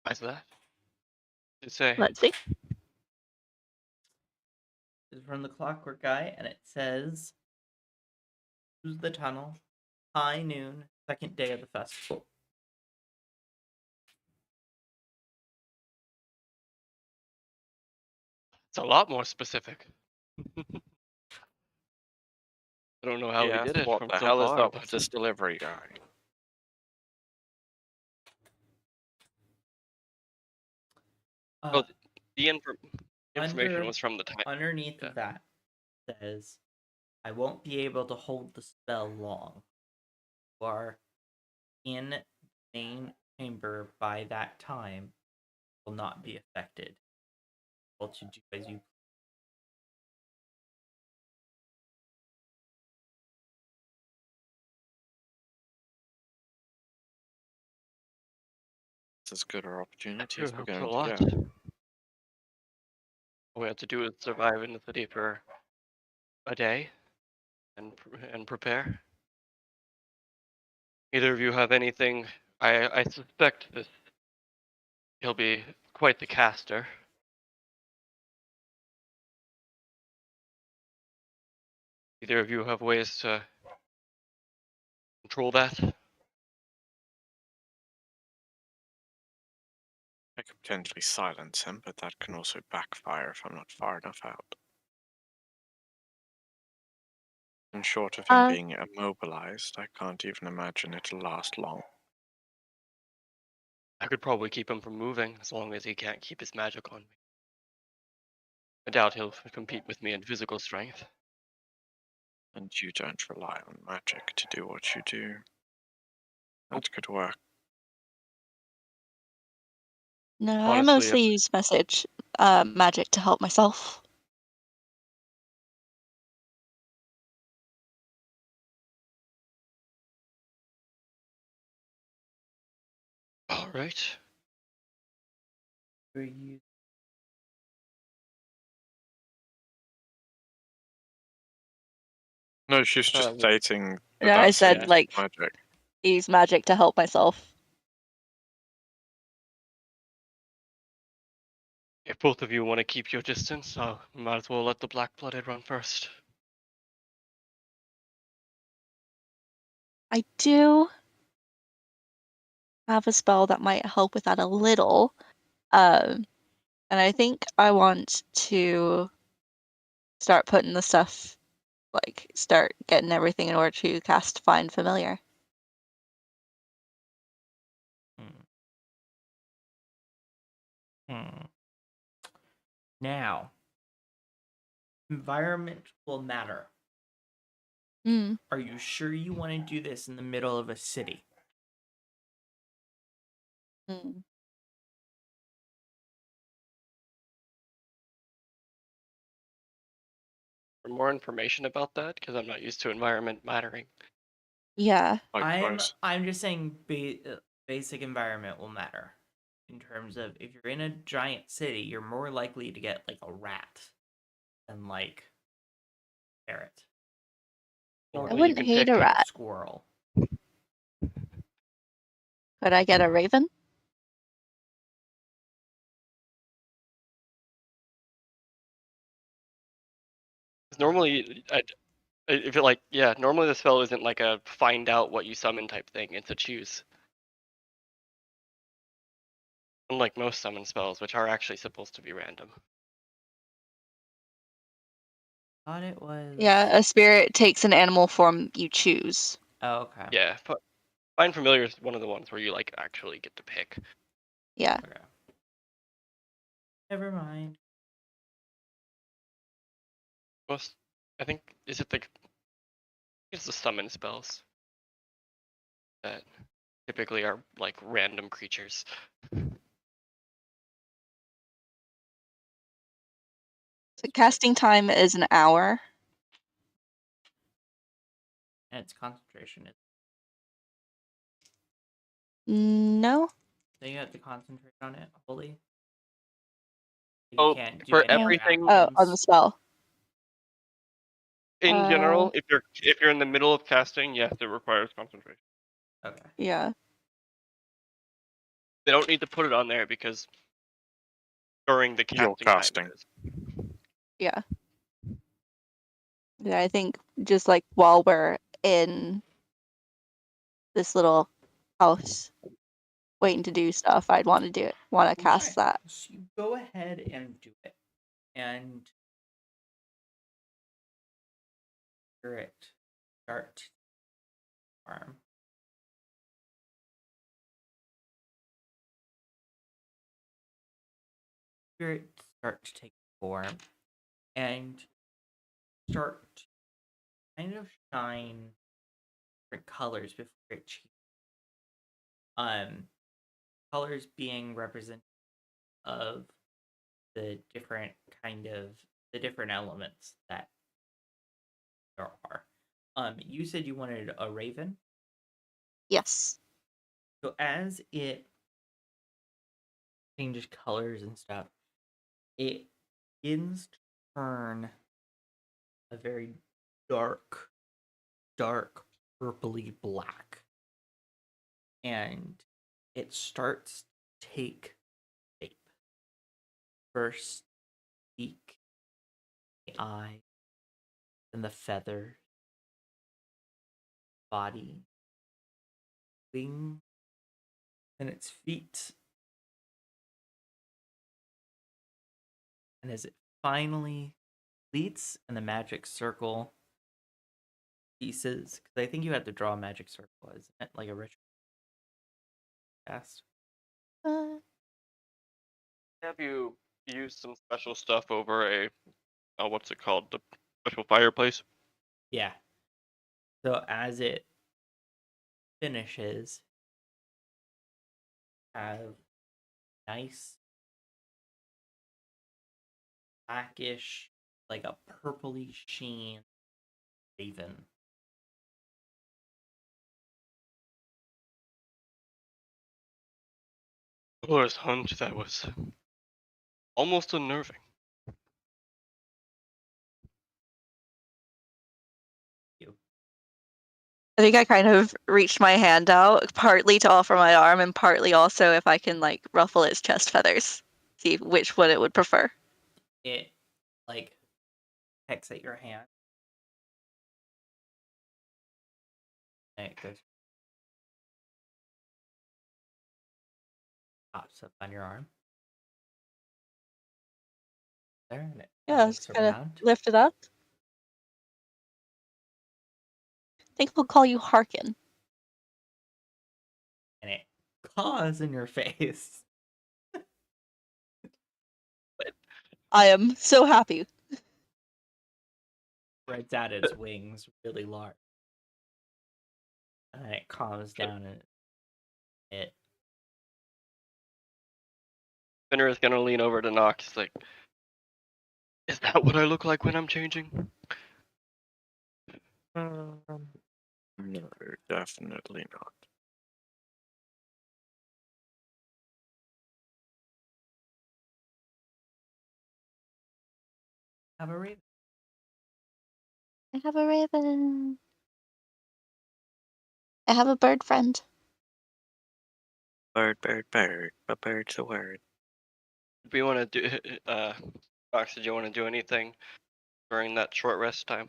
Why is that? Did it say? Let's see. This is from the Clockwork Guy, and it says, "Choose the tunnel. High noon, second day of the festival." It's a lot more specific. I don't know how he Yeah, did it what from the so hell is far, up but with this delivery guy? well, the information Under was from the time. underneath Yeah. of that says, "I won't be able to hold the spell long. You are in the main chamber by that time. Will not be affected. Able to do as you." It's as good an opportunity Sure as we're helps a going to lot. get. All we have to do is survive in the city for a day and prepare. Either of you have anything? I suspect this. He'll be quite the caster. Either of you have ways to control that? I could potentially silence him, but that can also backfire if I'm not far enough out. And short of him being immobilized, I can't even imagine it'll last long. I could probably keep him from moving as long as he can't keep his magic on me. I doubt he'll compete with me in physical strength. And you don't rely on magic to do what you do. That could work. No, I Honestly, mostly use magic to help myself. all right. Were you No, she's just Uh, stating that No, I that's said yeah. like magic. use magic to help myself. If both of you want to keep your distance, I might as well let the black-blooded run first. I do have a spell that might help with that a little. And I think I want to start putting the stuff, like, start getting everything in order to cast Find Familiar. Now, environment will matter. Hmm. Are you sure you want to do this in the middle of a city? Hmm. For more information about that, because I'm not used to environment mattering. Yeah. Likewise. I'm just saying basic environment will matter. In terms of if you're in a giant city, you're more likely to get like a rat than like a ferret. I Normally, you wouldn't can hate pick. a rat. Squirrel. Could I get a raven? Normally, if it like normally the spell isn't like a find out what you summon type thing. It's a choose. Unlike most summon spells, which are actually supposed to be random. Thought it was. Yeah, a spirit takes an animal form you choose. Oh, okay. Yeah, but Find Familiar is one of the ones where you like actually get to pick. Yeah. Okay. Never mind. Most, I think, is it it's the summon spells that typically are like random creatures. The casting time is an hour. And its concentration is. No. So you have to concentrate on it fully. You Oh, can't do for any other everything Oh, on the actions. spell. in general, if you're in the middle of casting, yes, it requires concentration. Okay. Yeah. They don't need to put it on there because during the You're casting time it is. Yeah. Yeah, I think just like while we're in this little house waiting to do stuff, I'd want to cast that. So you go ahead and do it. And spirit start farm. Spirit start to take form and start to kind of shine different colors before it changes. Colors being representative of the different elements that there are. You said you wanted a raven. Yes. So as it changes colors and stuff, it begins to turn a very dark purpley black. And it starts to take shape. First beak, the eye, then the feather, body, wing, and its feet. And as it finally completes and the magic circle pieces, because I think you have to draw a magic circle, isn't it? Like a ritual cast. Have you used some special stuff over a what's it called? The special fireplace? Yeah. So as it finishes, have nice blackish, like a purpley sheen raven. Laura's hunch that was almost unnerving. I think I kind of reached my hand out, partly to offer my arm and partly also if I can like ruffle its chest feathers. See which one it would prefer. It like pecks at your hand. And it goes pops up on your arm. There, and it Yeah, looks just kind of around. lift it up. I think we'll call you Harkin. And it caws in your face. I am so happy. Spreads out its wings really large. And it calms down and it Spinner is gonna lean over to Nox. He's like, "Is that what I look like when I'm changing?" No, definitely not. have a raven. I have a raven. I have a bird friend. Bird, bird, bird, but bird's a word. Do we want to do? Nox, did you want to do anything during that short rest time?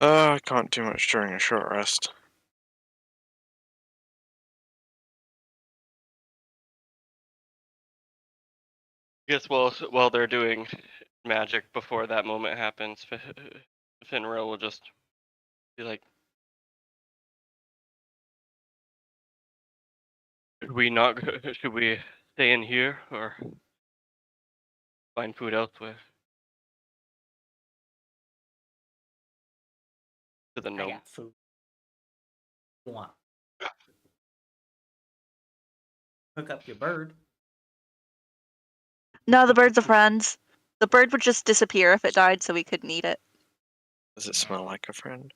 I can't do much during a short rest. I guess while they're doing magic before that moment happens, Finra will just be like, "Should we not? Should we stay in here or find food elsewhere?" To the I gnome. got food. You want? Hook up your bird. No, the bird's a friend. The bird would just disappear if it died, so we couldn't eat it. Does it smell like a friend?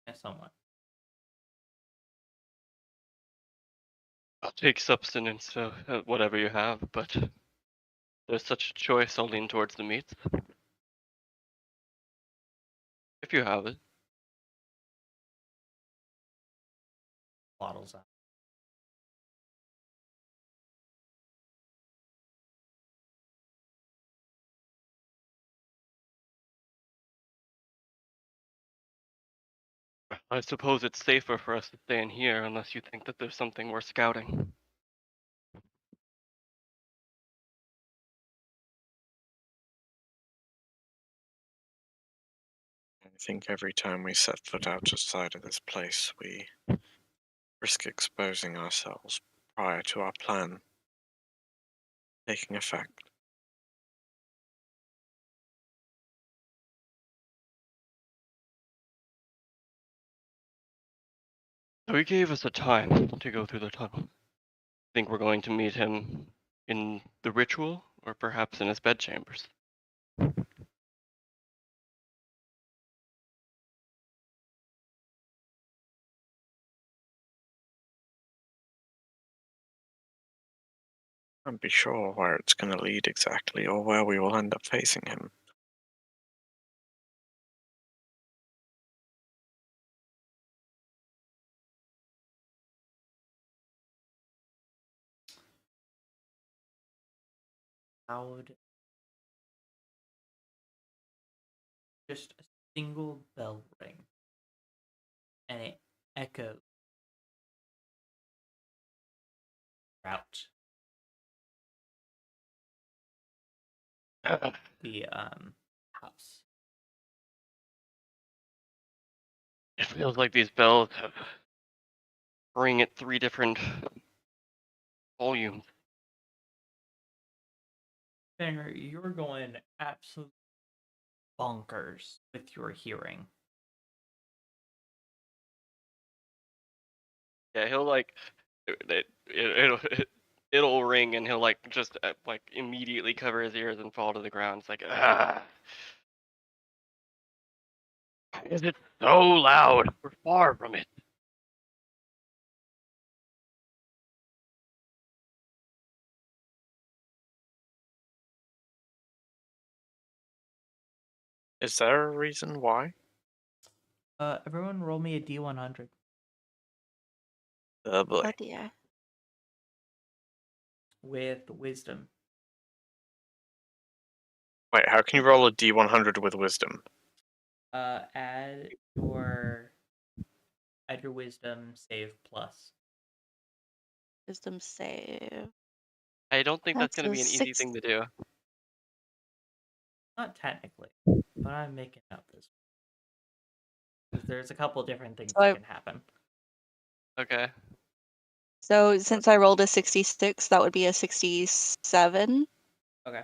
Yeah, somewhat. I'll take substance, whatever you have, but there's such a choice. I'll lean towards the meats. If you have it. Bottles up. I suppose it's safer for us to stay in here unless you think that there's something worth scouting. I think every time we set foot outside of this place, we risk exposing ourselves prior to our plan taking effect. So he gave us a time to go through the tunnel. Think we're going to meet him in the ritual, or perhaps in his bedchambers? Can't be sure where it's going to lead exactly, or where we will end up facing him. Loud. Just a single bell ring. And it echoes throughout the house. It feels like these bells have ring at 3 different volumes. Fenrir, you're going absolutely bonkers with your hearing. Yeah, he'll like it'll ring and he'll like just like immediately cover his ears and fall to the ground. It's like, ah, why is it so loud? We're far from it. Is there a reason why? Everyone roll me a D100 Oh boy. Oh dear. with wisdom. Wait, how can you roll a D100 with wisdom? Add your wisdom save plus. Wisdom save. I don't think that's That's gonna a be an easy 6. thing to do. Not technically, but I'm making up this. Because there's a couple different things So that I- can happen. Okay. So since I rolled a 66, that would be a 67. Okay.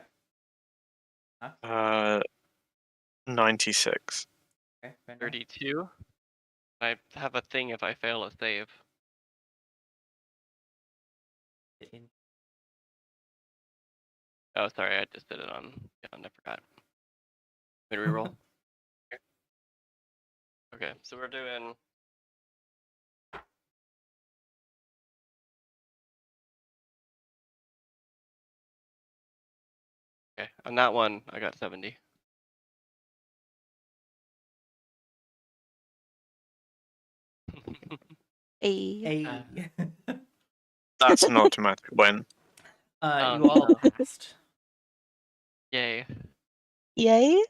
96. Okay. Fenrir. 32. I have a thing if I fail a save. In- Oh, sorry, I just did it on. Yeah, I forgot. Let me reroll. Okay, so we're doing. Okay, on that one, I got 70. A. Hey. That's an automatic win. Oh, You all no. passed. Yay. Yay?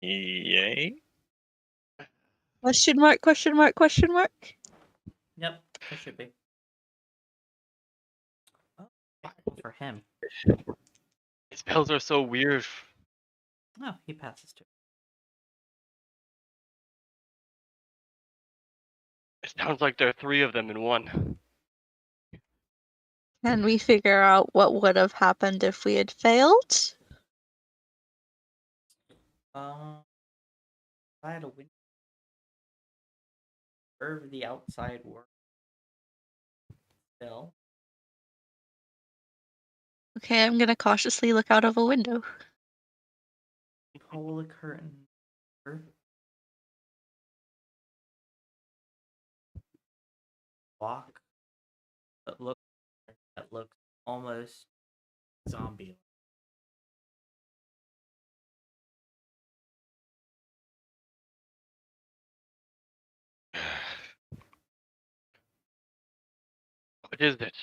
Yay. Question mark, question mark, question mark? Yep, it should be. Oh, well for him. These spells are so weird. Oh, he passes too. It sounds like there are 3 of them in one. Can we figure out what would have happened if we had failed? I had a win. Serve the outside world. Still, Okay, I'm gonna cautiously look out of a window. Pull the curtain. Walk. That looks almost zombie. What is it?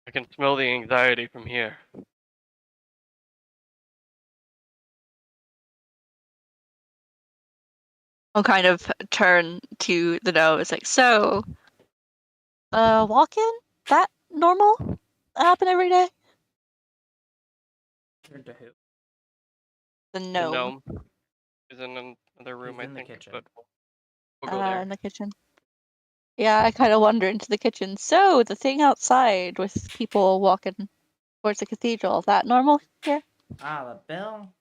I can smell the anxiety from here. I'll kind of turn to the nose, like, so, walk-in? That normal? That happen every day? Turn to who? The The gnome, gnome is in another room, He's I in the think, kitchen. but we'll go there. in the kitchen. Yeah, I kind of wander into the kitchen. So, the thing outside with people walking towards the cathedral, that normal here? Ah, the bell?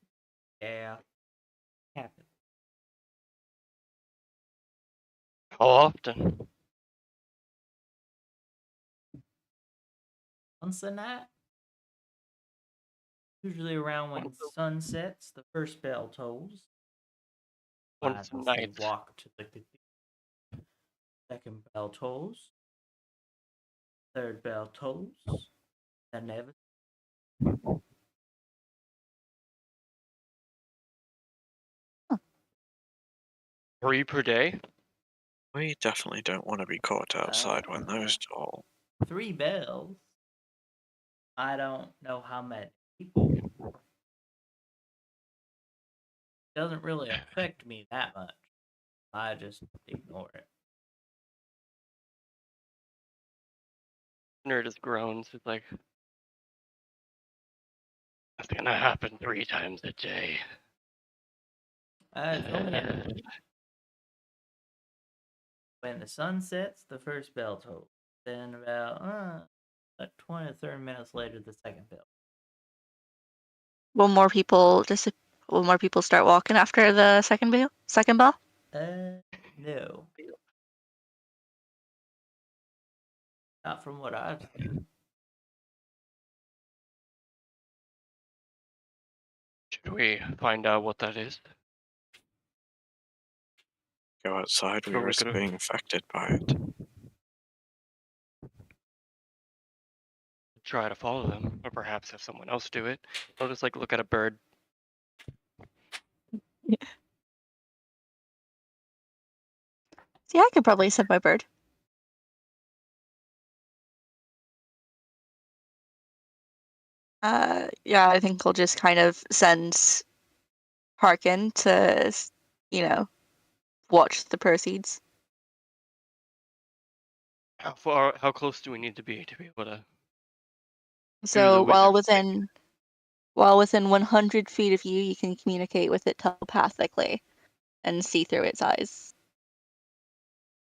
Yeah. Happens. How often? Once a night? Usually around when sun sets, the first bell tolls. Once a As they night. walk to the cathedral. Second bell tolls. Third bell tolls. Then never. 3 per day? We definitely don't want to be caught outside when those toll. 3 bells. I don't know how many people. Doesn't really affect me that much. I just ignore it. Nerd just groans. It's like, that's gonna happen 3 times a day. Fill me in. When the sun sets, the first bell tolls. Then about 20 or 30 minutes later, the second bell. Will more people start walking after the second bell? Second bell? No. Not from what I've seen. Should we find out what that is? Go outside, we Or we risk could being affected by it. try to follow them, or perhaps have someone else do it. I'll just like look at a bird. Yeah, I could probably send my bird. Yeah, I think we'll just kind of send Harkin to, watch the proceeds. How close do we need to be able to do So the while wizard? within 100 feet of you, you can communicate with it telepathically and see through its eyes.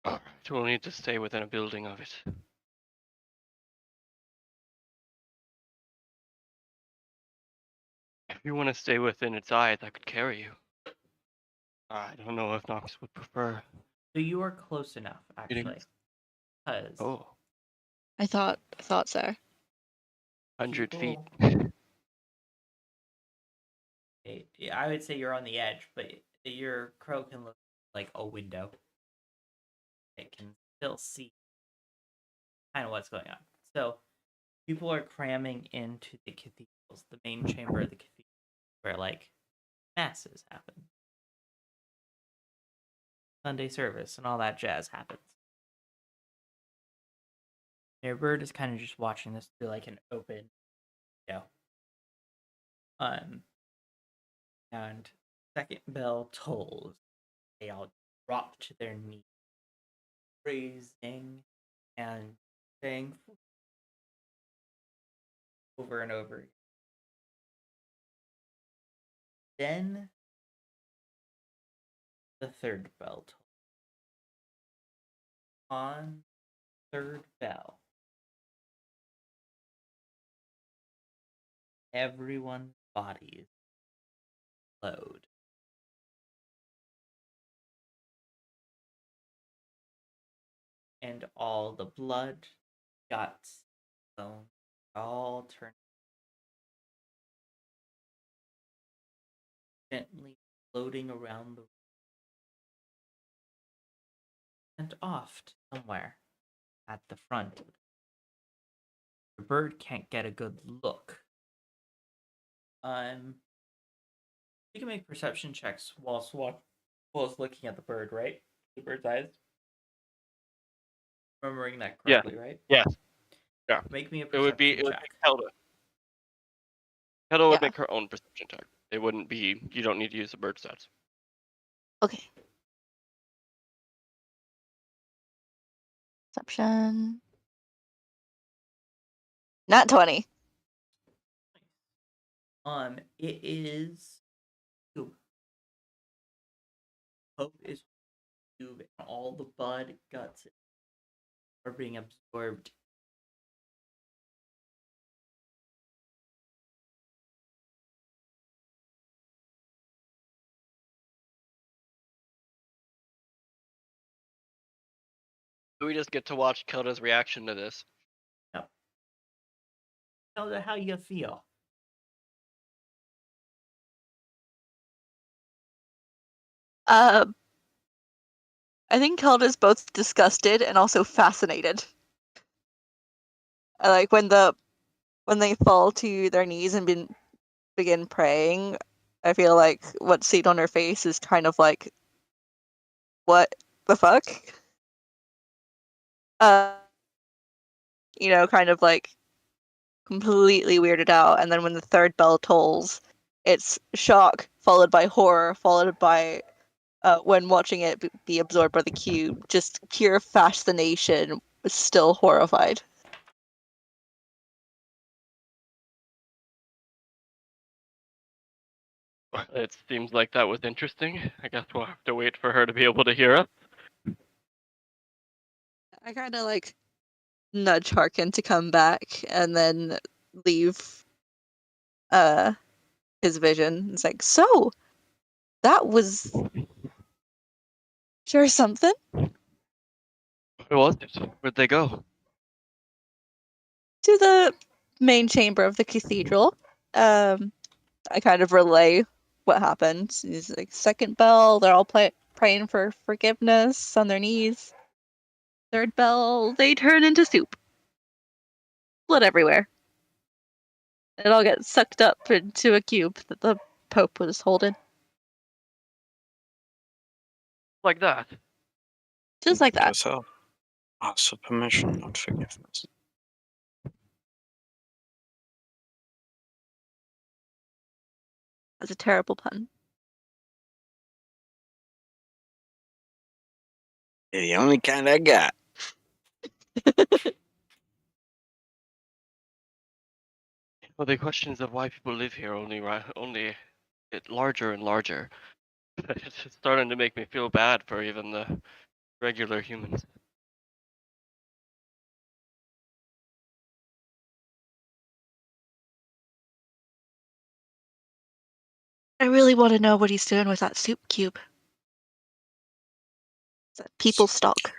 Alright, we'll need to stay within a building of it. If you want to stay within its eyes, I could carry you. I don't know if Nox would prefer. So you are close enough, Getting- actually. Because Oh, I thought so. 100 feet. I would say you're on the edge, but your crow can look like a window. It can still see kind of what's going on. So people are cramming into the cathedrals, the main chamber of the cathedral, where like masses happen, Sunday service, and all that jazz happens. Your bird is kind of just watching this through like an open window. And second bell tolls. They all drop to their knees, praising and saying over and over. Then the third bell tolls. On third bell, everyone's bodies load. And all the blood, guts, bones, all turn gently floating around the and off to somewhere at the front. The bird can't get a good look. You can make perception checks whilst looking at the bird, right? The bird's eyes. Remembering that Yeah. correctly, right? Yes. Yeah. Make me a It would be perception check. Kelda. Kelda would Yeah. make her own perception check. It wouldn't be. You don't need to use the bird stats. Okay. Perception. Not 20. It is tube. Hope is tube, and all the blood guts are being absorbed. We just get to watch Kelda's reaction to this. Yep. Tell her how you feel. I think Kelda's both disgusted and also fascinated. Like when they fall to their knees and begin praying, I feel like what's seen on her face is kind of like, what the fuck? Kind of like completely weirded out. And then when the third bell tolls, it's shock followed by horror, followed by when watching it be absorbed by the cube, just pure fascination, but still horrified. It seems like that was interesting. I guess we'll have to wait for her to be able to hear us. I kind of like nudge Harkin to come back and then leave his vision. It's like, so that was sure something. Where was it? Where'd they go? To the main chamber of the cathedral. I kind of relay what happened. He's like, second bell, they're all praying for forgiveness on their knees. Third bell, they turn into soup. Blood everywhere. It all gets sucked up into a cube that the Pope was holding. Like that. Just like that. Yourself. Ask for permission, not forgiveness. That's a terrible pun. You're the only kind I got. Well, the questions of why people live here only get larger and larger. It's starting to make me feel bad for even the regular humans. I really want to know what he's doing with that soup cube. It's that people stock.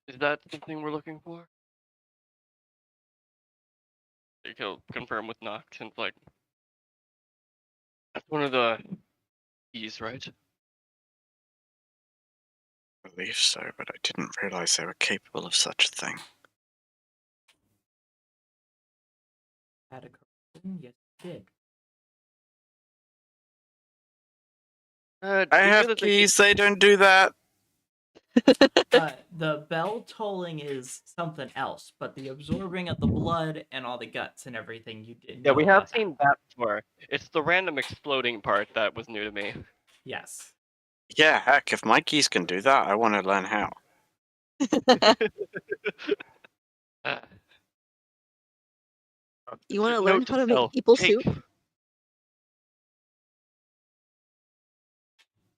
Is that something we're looking for? He'll confirm with Nox and like that's one of the keys, right? I believe so, but I didn't realize they were capable of such a thing. Had a correction? Yes, you did. I We knew have that keys, they don't do that. The bell tolling is something else, but the absorbing of the blood and all the guts and everything you did. Yeah, we have seen that before. It's the random exploding part that was new to me. Yes. Yeah, heck, if my keys can do that, I want to learn how. You want to Note learn how to make self, people take- soup?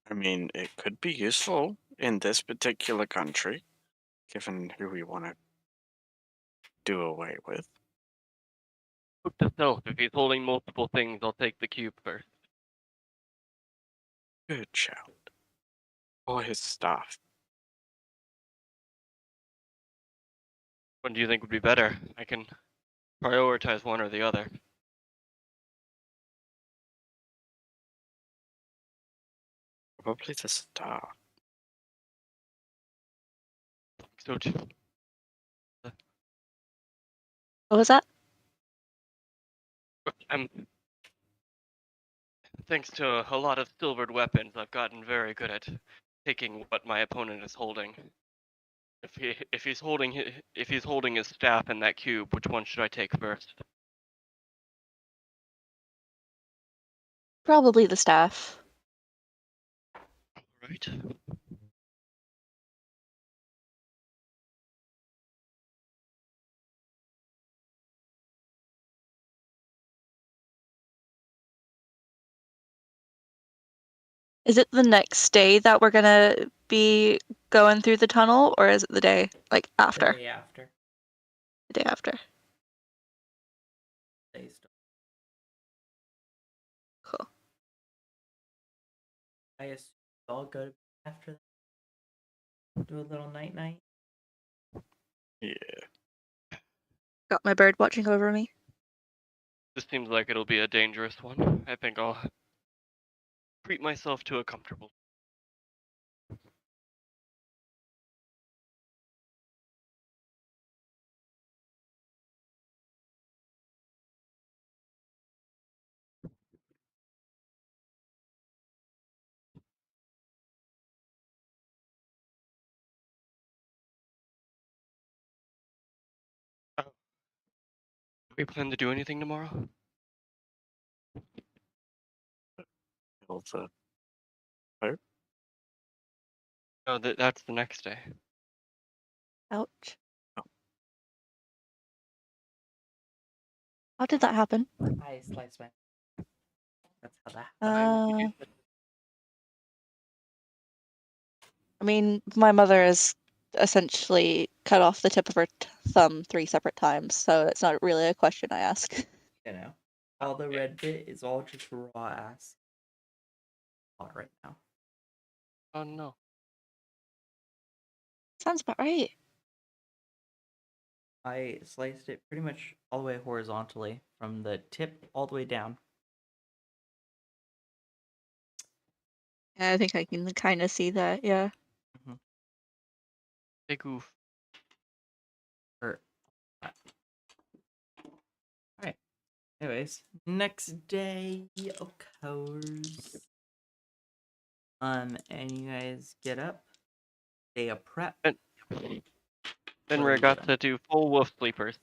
I mean, it could be useful in this particular country, given who we want to do away with. Note to self, if he's holding multiple things, I'll take the cube first. Good shout. Or his staff. One do you think would be better? I can prioritize one or the other. Probably the star. So too. What was that? I'm thanks to a lot of silvered weapons, I've gotten very good at taking what my opponent is holding. If he's holding his staff in that cube, which one should I take first? Probably the staff. Right. Is it the next day that we're gonna be going through the tunnel, or is it the day like The after? day after. The day after. Day start. Cool. I assume I'll go to bed after that. Do a little night night. Yeah. Got my bird watching over me. This seems like it'll be a dangerous one. I think I'll treat myself to a comfortable. Do we plan to do anything tomorrow? Kill the Pope. No, that's the next day. Ouch. How did that happen? I slice my. That's how that I mean, my mother has essentially cut off the tip of her thumb 3 separate times, so it's not really a question I ask. you know. All the red bit is all just raw ass. Hot right now. Oh no. Sounds about right. I sliced it pretty much all the way horizontally from the tip all the way down. Yeah, I think I can kind of see that, yeah. Big oof. Or, alright. Anyways, next day occurs. And you guys get up. Day of prep. Then What are we we got doing? to do full wolf sleepers.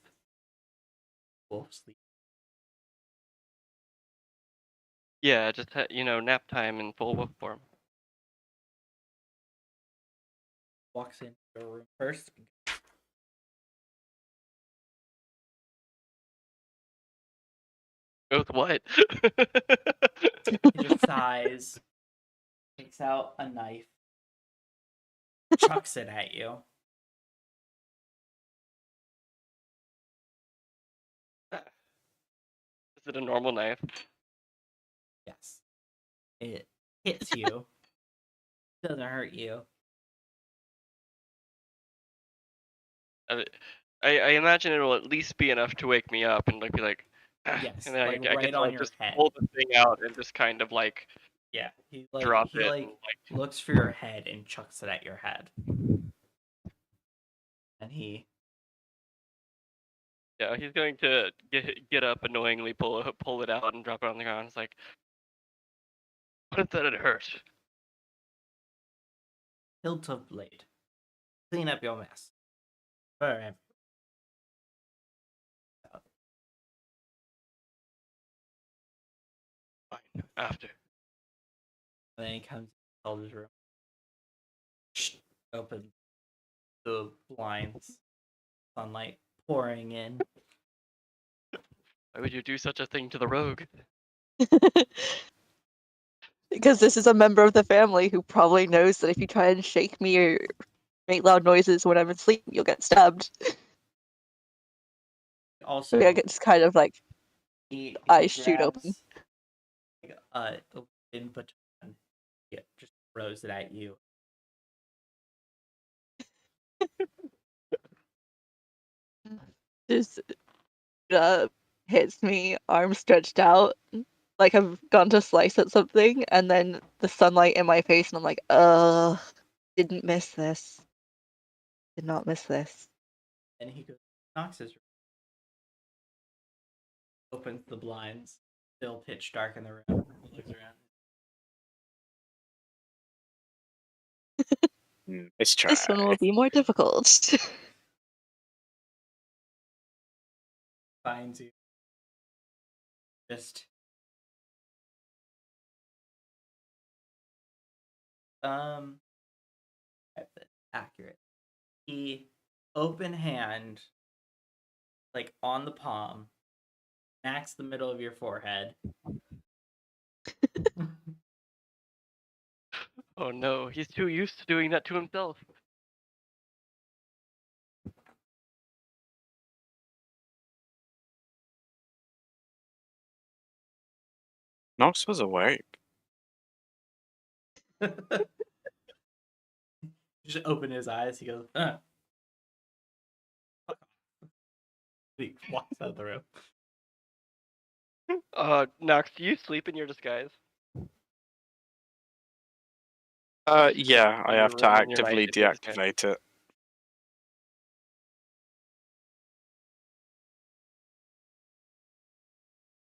Wolf sleep. Yeah, just nap time in full wolf form. Walks into your room first. With what? He just sighs. Takes out a knife. Chucks it at you. Is it a normal knife? Yes. It hits you. Doesn't hurt you. I imagine it'll at least be enough to wake me up and be like, Yes, and then like I right get to on your just head. pull the thing out and just kind of Yeah, he drop it. And, looks for your head and chucks it at your head. And he yeah, he's going to get up annoyingly, pull it out and drop it on the ground. It's like, what if that had hurt? hilt of blade. Clean up your mess. Forever. Fine, after. And then he comes to Elder's room. Open the blinds. Sunlight pouring in. Why would you do such a thing to the rogue? Because this is a member of the family who probably knows that if you try and shake me or make loud noises when I'm asleep, you'll get stabbed. Also, I get just kind of like he eyes shoot open. grabs the input and just throws it at you. Just hits me, arm stretched out, like I've gone to slice at something, and then the sunlight in my face, and I'm like, ugh, didn't miss this. Did not miss this. And he goes, Knox's room. Opens the blinds, still pitch dark in the room. He looks around. Let's try. This one will be more difficult. Finds you. Just accurate. He open hand, like on the palm, smacks the middle of your forehead. Oh no, he's too used to doing that to himself. Nox was awake. Just open his eyes. He goes, Fuck off." He walks out of the room. Nox, do you sleep in your disguise? Yeah, I In your have to room, in your actively night, in your disguise. deactivate it.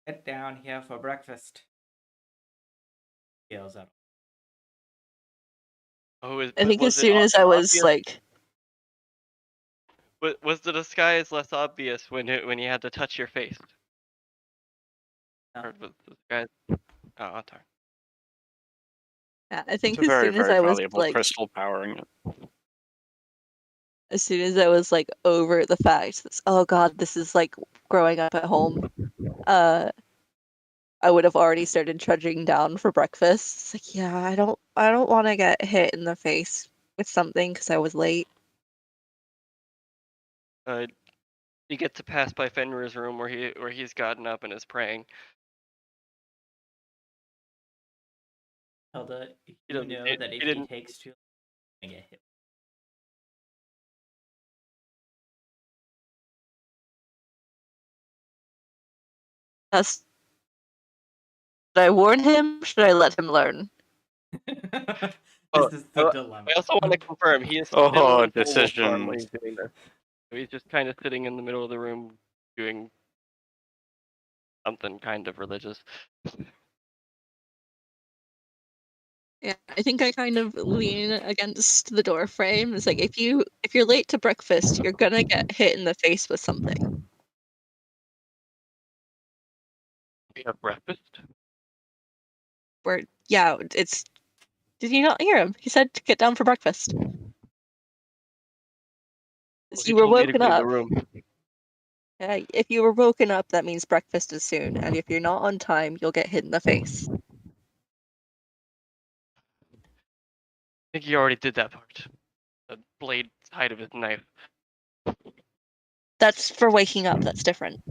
Get down here for breakfast. He yells out. Oh, I think was as it soon as I was obvious? like, Was the disguise less obvious when he had to touch your face? No. Or was the disguise? Oh, darn. yeah, I It's think a as very, soon as very I was valuable like, crystal powering it. as soon as I was like over the fact that, oh god, this is like growing up at home, I would have already started trudging down for breakfast. It's like, yeah, I don't want to get hit in the face with something because I was late. You get to pass by Fenrir's room where he's gotten up and is praying. Hilda, He you doesn't. know that if He he didn't. takes too long to get hit. Should I warn him? Should I let him learn? This Oh, is the dilemma. I also want to confirm he is still Oh, in full wolf form when decisions. he's doing this. So he's just kind of sitting in the middle of the room doing something kind of religious. Yeah, I think I kind of lean against the door frame. It's like if you're late to breakfast, you're gonna get hit in the face with something. We have breakfast. Where yeah, it's did you not hear him? He said to get down for breakfast. Well, he You were told me to woken clean the up. room. If you were woken up, that means breakfast is soon, and if you're not on time, you'll get hit in the face. I think he already did that part. The blade side of his knife. That's for waking up. That's different.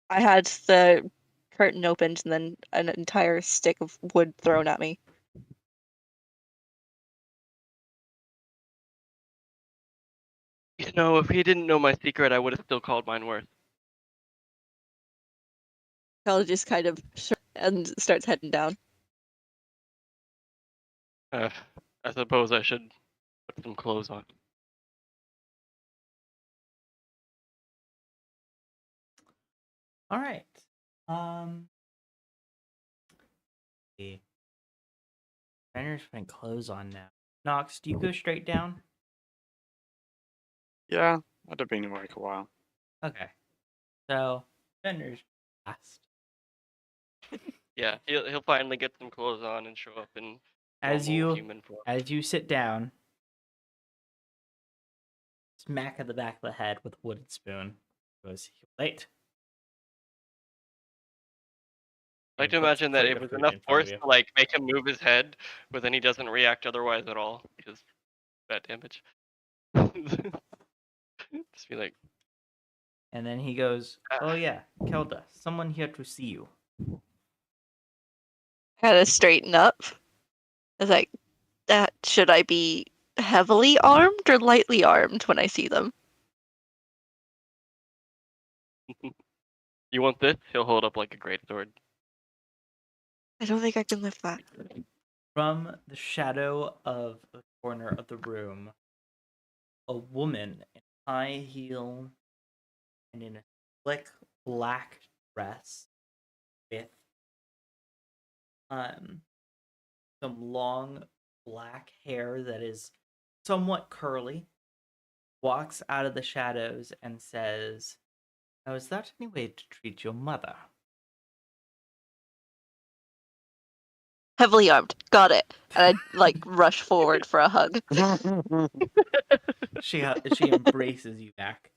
I had the curtain opened and then an entire stick of wood thrown at me. You know, if he didn't know my secret, I would have still called mine worth. Cal just kind of and starts heading down. I suppose I should put some clothes on. All right. See. Renner's putting clothes on now. Nox, do you go straight down? Yeah, I'd have been awake a while. Okay. So Renner's fast. Yeah, he'll finally get some clothes on and show up in As normal you human form. sit down, smack of the back of the head with a wooden spoon. Goes, "You're late." I like And to puts a imagine that plate it of was food enough in front of force you. to like make him move his head, but then he doesn't react otherwise at all because that damage. Just be like, And then he goes, "Ah, "Oh yeah, Kelda, someone here to see you." Kind of straighten up. I was like, that should I be heavily armed or lightly armed when I see them? You want this? He'll hold up like a greatsword. I don't think I can lift that. From the shadow of the corner of the room, a woman in high heel and in a slick black dress with um some long black hair that is somewhat curly walks out of the shadows and says, "Now is that any way to treat your mother?" Heavily armed. Got it. And I like rush forward for a hug. She embraces you back.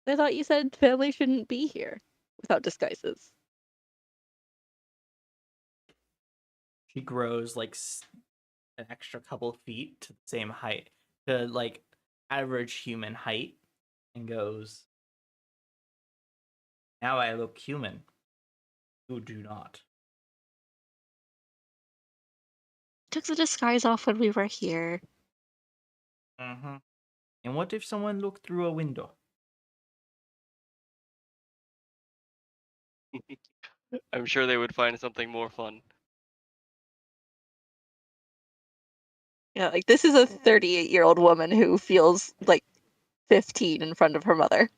I thought you said family shouldn't be here without disguises. She grows like an extra couple feet to the same height, to like average human height, and goes, "Now I look human. You do not." Took the disguise off when we were here. Mm-hmm. And what if someone looked through a window? I'm sure they would find something more fun. Yeah, like this is a 38-year-old woman who feels like 15 in front of her mother.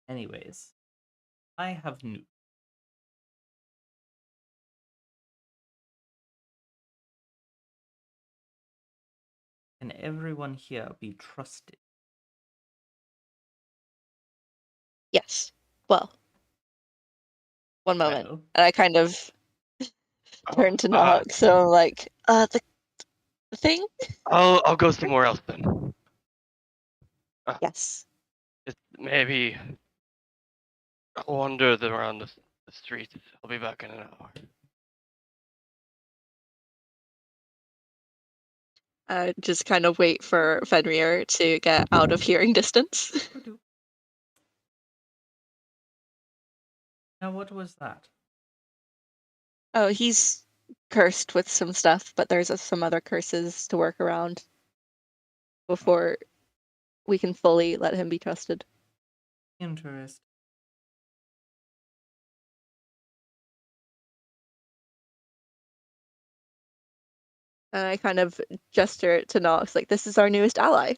Anyways, I have news. Can everyone here be trusted? Yes. Well, one moment. Well, And I kind of turn to Nog, so I'm like, the thing? I'll go somewhere else then. Yes. Just maybe wander around the streets. I'll be back in an hour. Just kind of wait for Fenrir to get out of hearing distance. now what was that? Oh, he's cursed with some stuff, but there's some other curses to work around before we can fully let him be trusted. Interest. And I kind of gesture to Nox, like, this is our newest ally.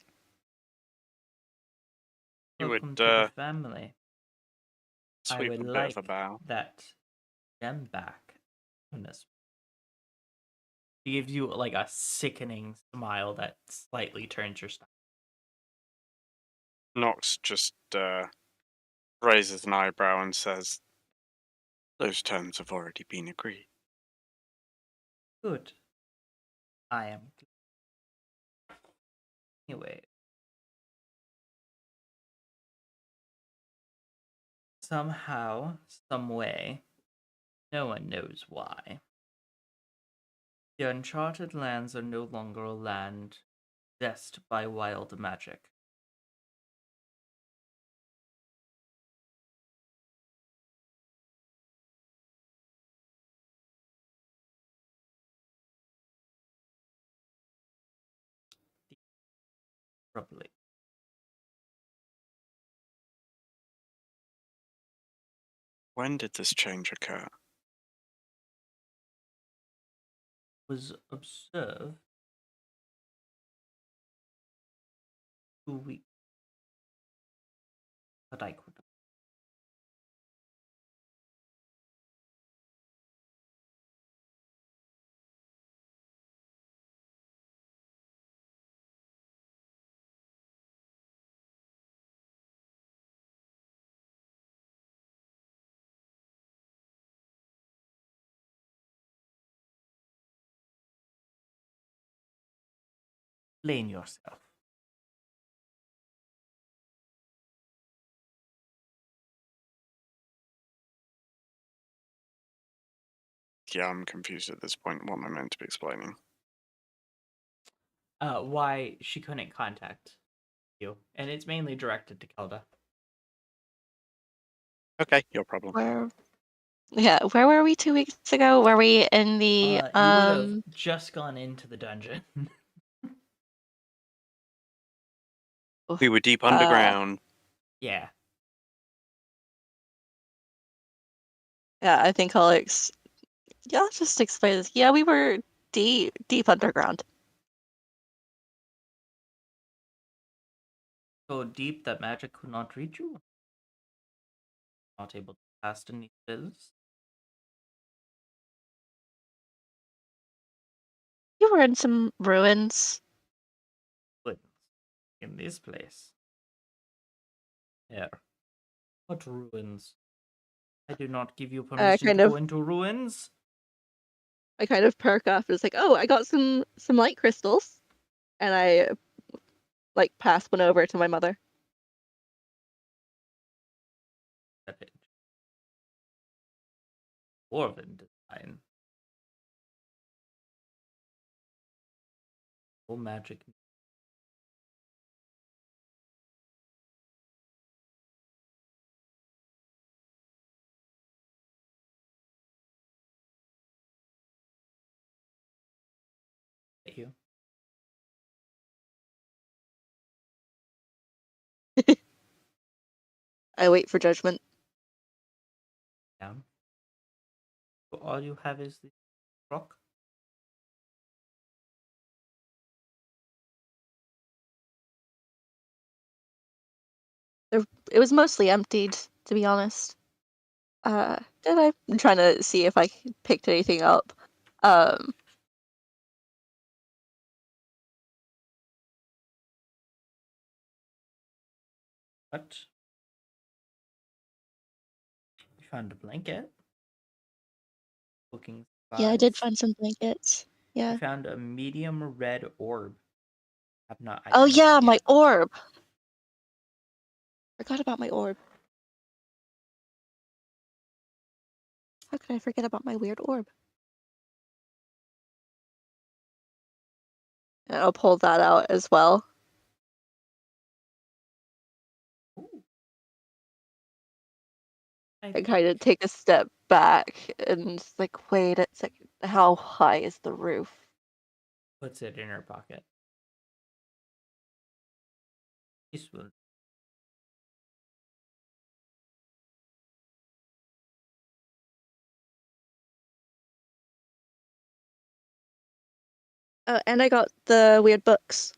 You Welcome would to the family. I sweep would a bit like of a bow. that gem back. Goodness. She gives you like a sickening smile that slightly turns your stomach. Nox just raises an eyebrow and says, "Those terms have already been agreed." Good. I am. Anyway. Somehow, some way, no one knows why, the uncharted lands are no longer a land possessed by wild magic. Probably. When did this change occur? Was observed 2 weeks, but I could. Explain yourself. Yeah, I'm confused at this point. What am I meant to be explaining? Why she couldn't contact you, and it's mainly directed to Kelda. Okay, your problem. Yeah, where were we 2 weeks ago? Were we in the You would have just gone into the dungeon. oof, We were deep underground. Yeah. yeah, I think yeah, I'll just explain this. Yeah, we were deep underground. So deep that magic could not reach you. Not able to cast any spells. You were in some ruins. But in this place. Here. What ruins? I do not give you permission kind to of go into ruins. I kind of perk up. It's like, oh, I got some light crystals, and I like pass one over to my mother. That it. Dwarven design. No magic. Thank you. I wait for judgment. Yeah. So all you have is the rock. It was mostly emptied, to be honest. Did I'm trying to see if I picked anything up. Um, But you found a blanket. Cooking yeah, I did supplies. find some blankets. You Yeah. found a medium red orb. Have not Oh identified yeah, my yet. orb. Forgot about my orb. How could I forget about my weird orb? And I'll pull that out as well. Ooh. I kind of take a step back and it's like, wait a second, how high is the roof? Puts it in her pocket. This will. Oh, and I got the weird books.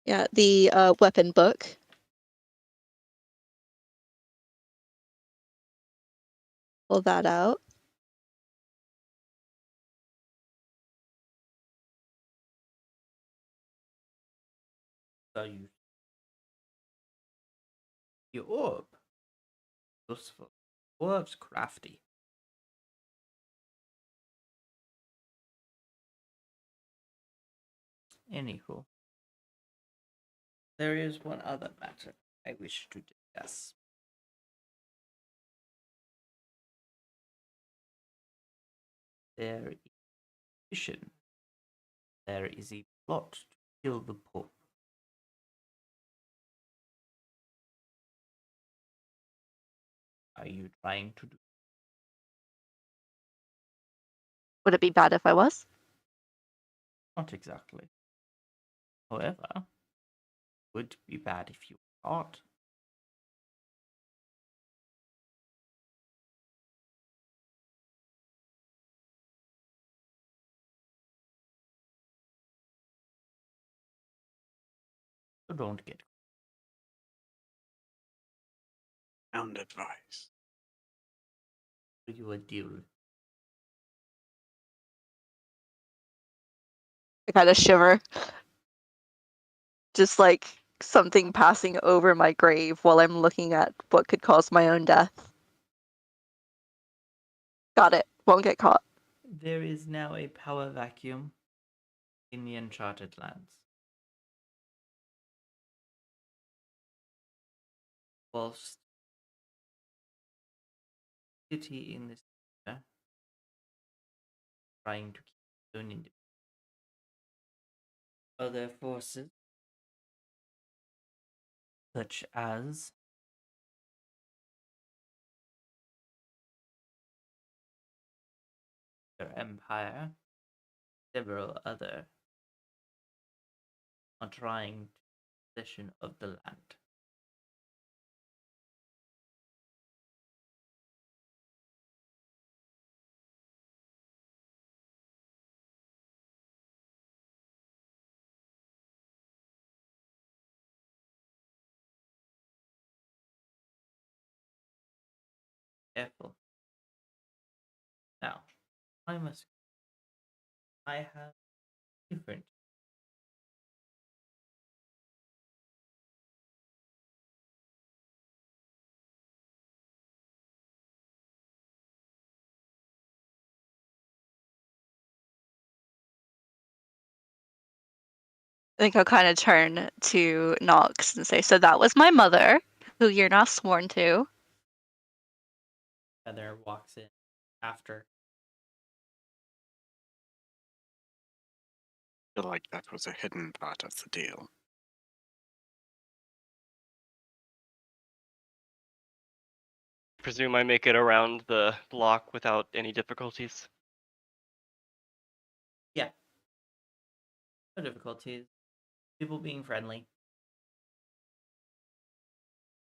Yeah, the weapon book. Pull that out. So you. The orb. Useful. Orb's crafty. Anywho. There is one other matter I wish to discuss. There is a mission. There is a plot to kill the Pope. Are you trying to do? Would it be bad if I was? Not exactly. However, would be bad if you were not. So don't get Sound advice. you a deal. I kind of shiver. Just like something passing over my grave while I'm looking at what could cause my own death. Got it. Won't get caught. There is now a power vacuum in the Uncharted lands. Whilst city in this area trying to keep its own independence. Other forces such as their empire, several other are trying possession of the land. Careful. Now, I have different. I think I'll kind of turn to Nox and say, "So that was my mother, who you're now sworn to." Feather walks in after. I feel like that was a hidden part of the deal. Presume I make it around the block without any difficulties. Yeah. No difficulties. People being friendly.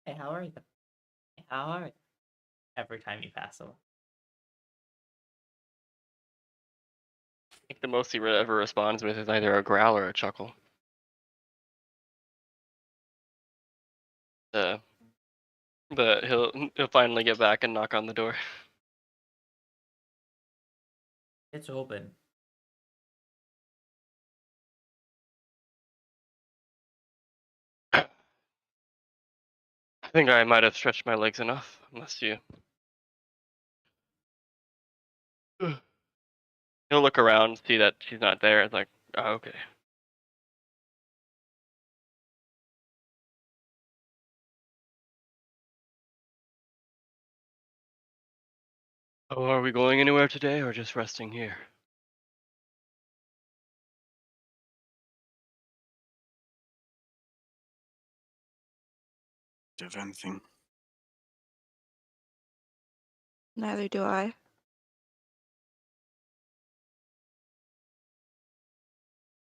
Hey, how are you? Hey, how are you? Every time you pass them. I think the most he ever responds with is either a growl or a chuckle. But he'll finally get back and knock on the door. It's open. I think I might have stretched my legs enough, unless you. He'll look around, see that she's not there. It's like, oh, okay. Oh, are we going anywhere today, or just resting here? If anything, Neither do I.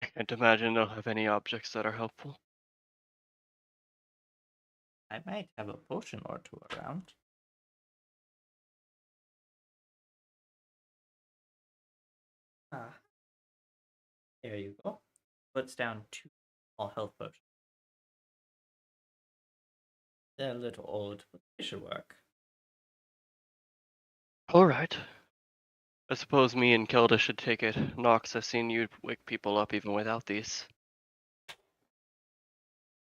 I can't imagine they'll have any objects that are helpful. I might have a potion or two around. Ah. There you go. Puts down 2 small health potions. They're a little old, but they should work. Alright. I suppose me and Kelda should take it. Nox, I've seen you wake people up even without these.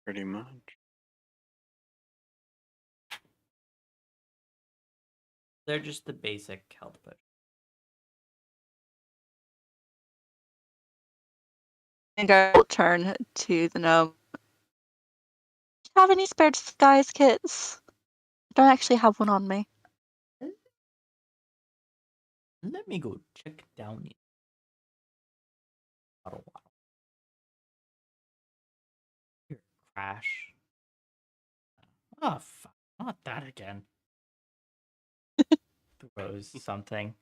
pretty much. They're just the basic health potions. I think I will turn to the gnome. Do you have any spare disguise kits? I don't actually have one on me. Let me go check down in a while. Here, crash. Oh, fuck. Not that again. Throws something.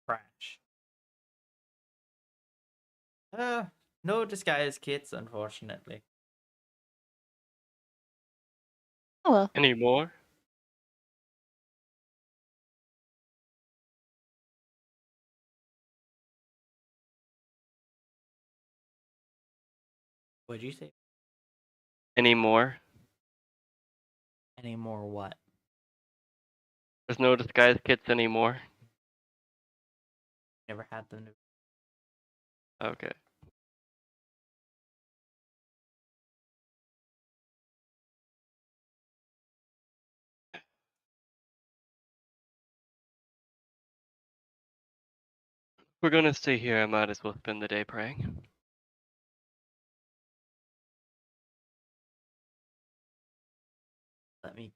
Crash. No disguise kits, unfortunately. Oh well. Any more? What'd you say? Any more? Any more what? There's no disguise kits anymore? Never had them. Okay. We're gonna stay here, I might as well spend the day praying. Let me.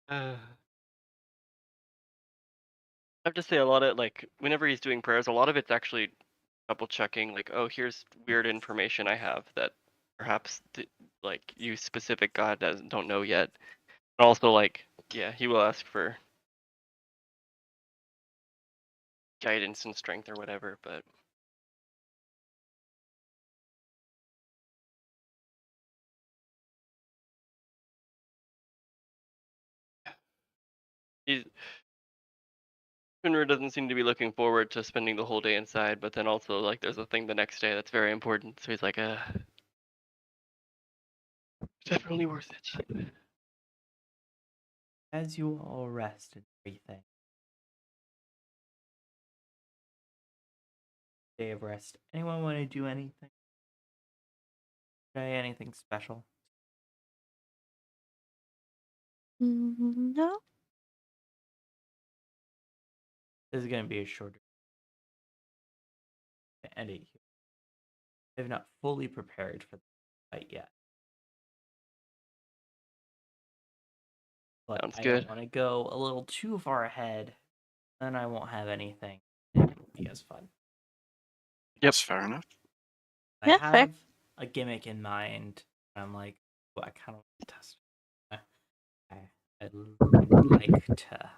Uh, I have to say a lot of like whenever he's doing prayers, a lot of it's actually double checking. Like, oh, here's weird information I have that perhaps like you specific God don't know yet. And also, like, yeah, he will ask for guidance and strength or whatever. But he's Finra doesn't seem to be looking forward to spending the whole day inside. But then also, like, there's a thing the next day that's very important. So he's like, definitely worth it. As you all rest and everything, day of rest. Anyone want to do anything? Today, anything special? No. This is gonna be a shorter to end it here. They've not fully prepared for the fight yet. But Sounds I good. don't want to go a little too far ahead, then I won't have anything. It won't be as fun. That's fair enough. I Yeah, fair. have a gimmick in mind. I'm like, well, I kind of want to test it. I'd like to.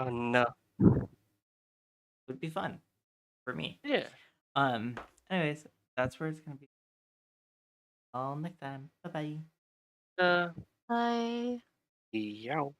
Oh no. Would be fun for me. Yeah. Anyways, that's where it's gonna be. All next time. Bye bye. Uh. I Yow.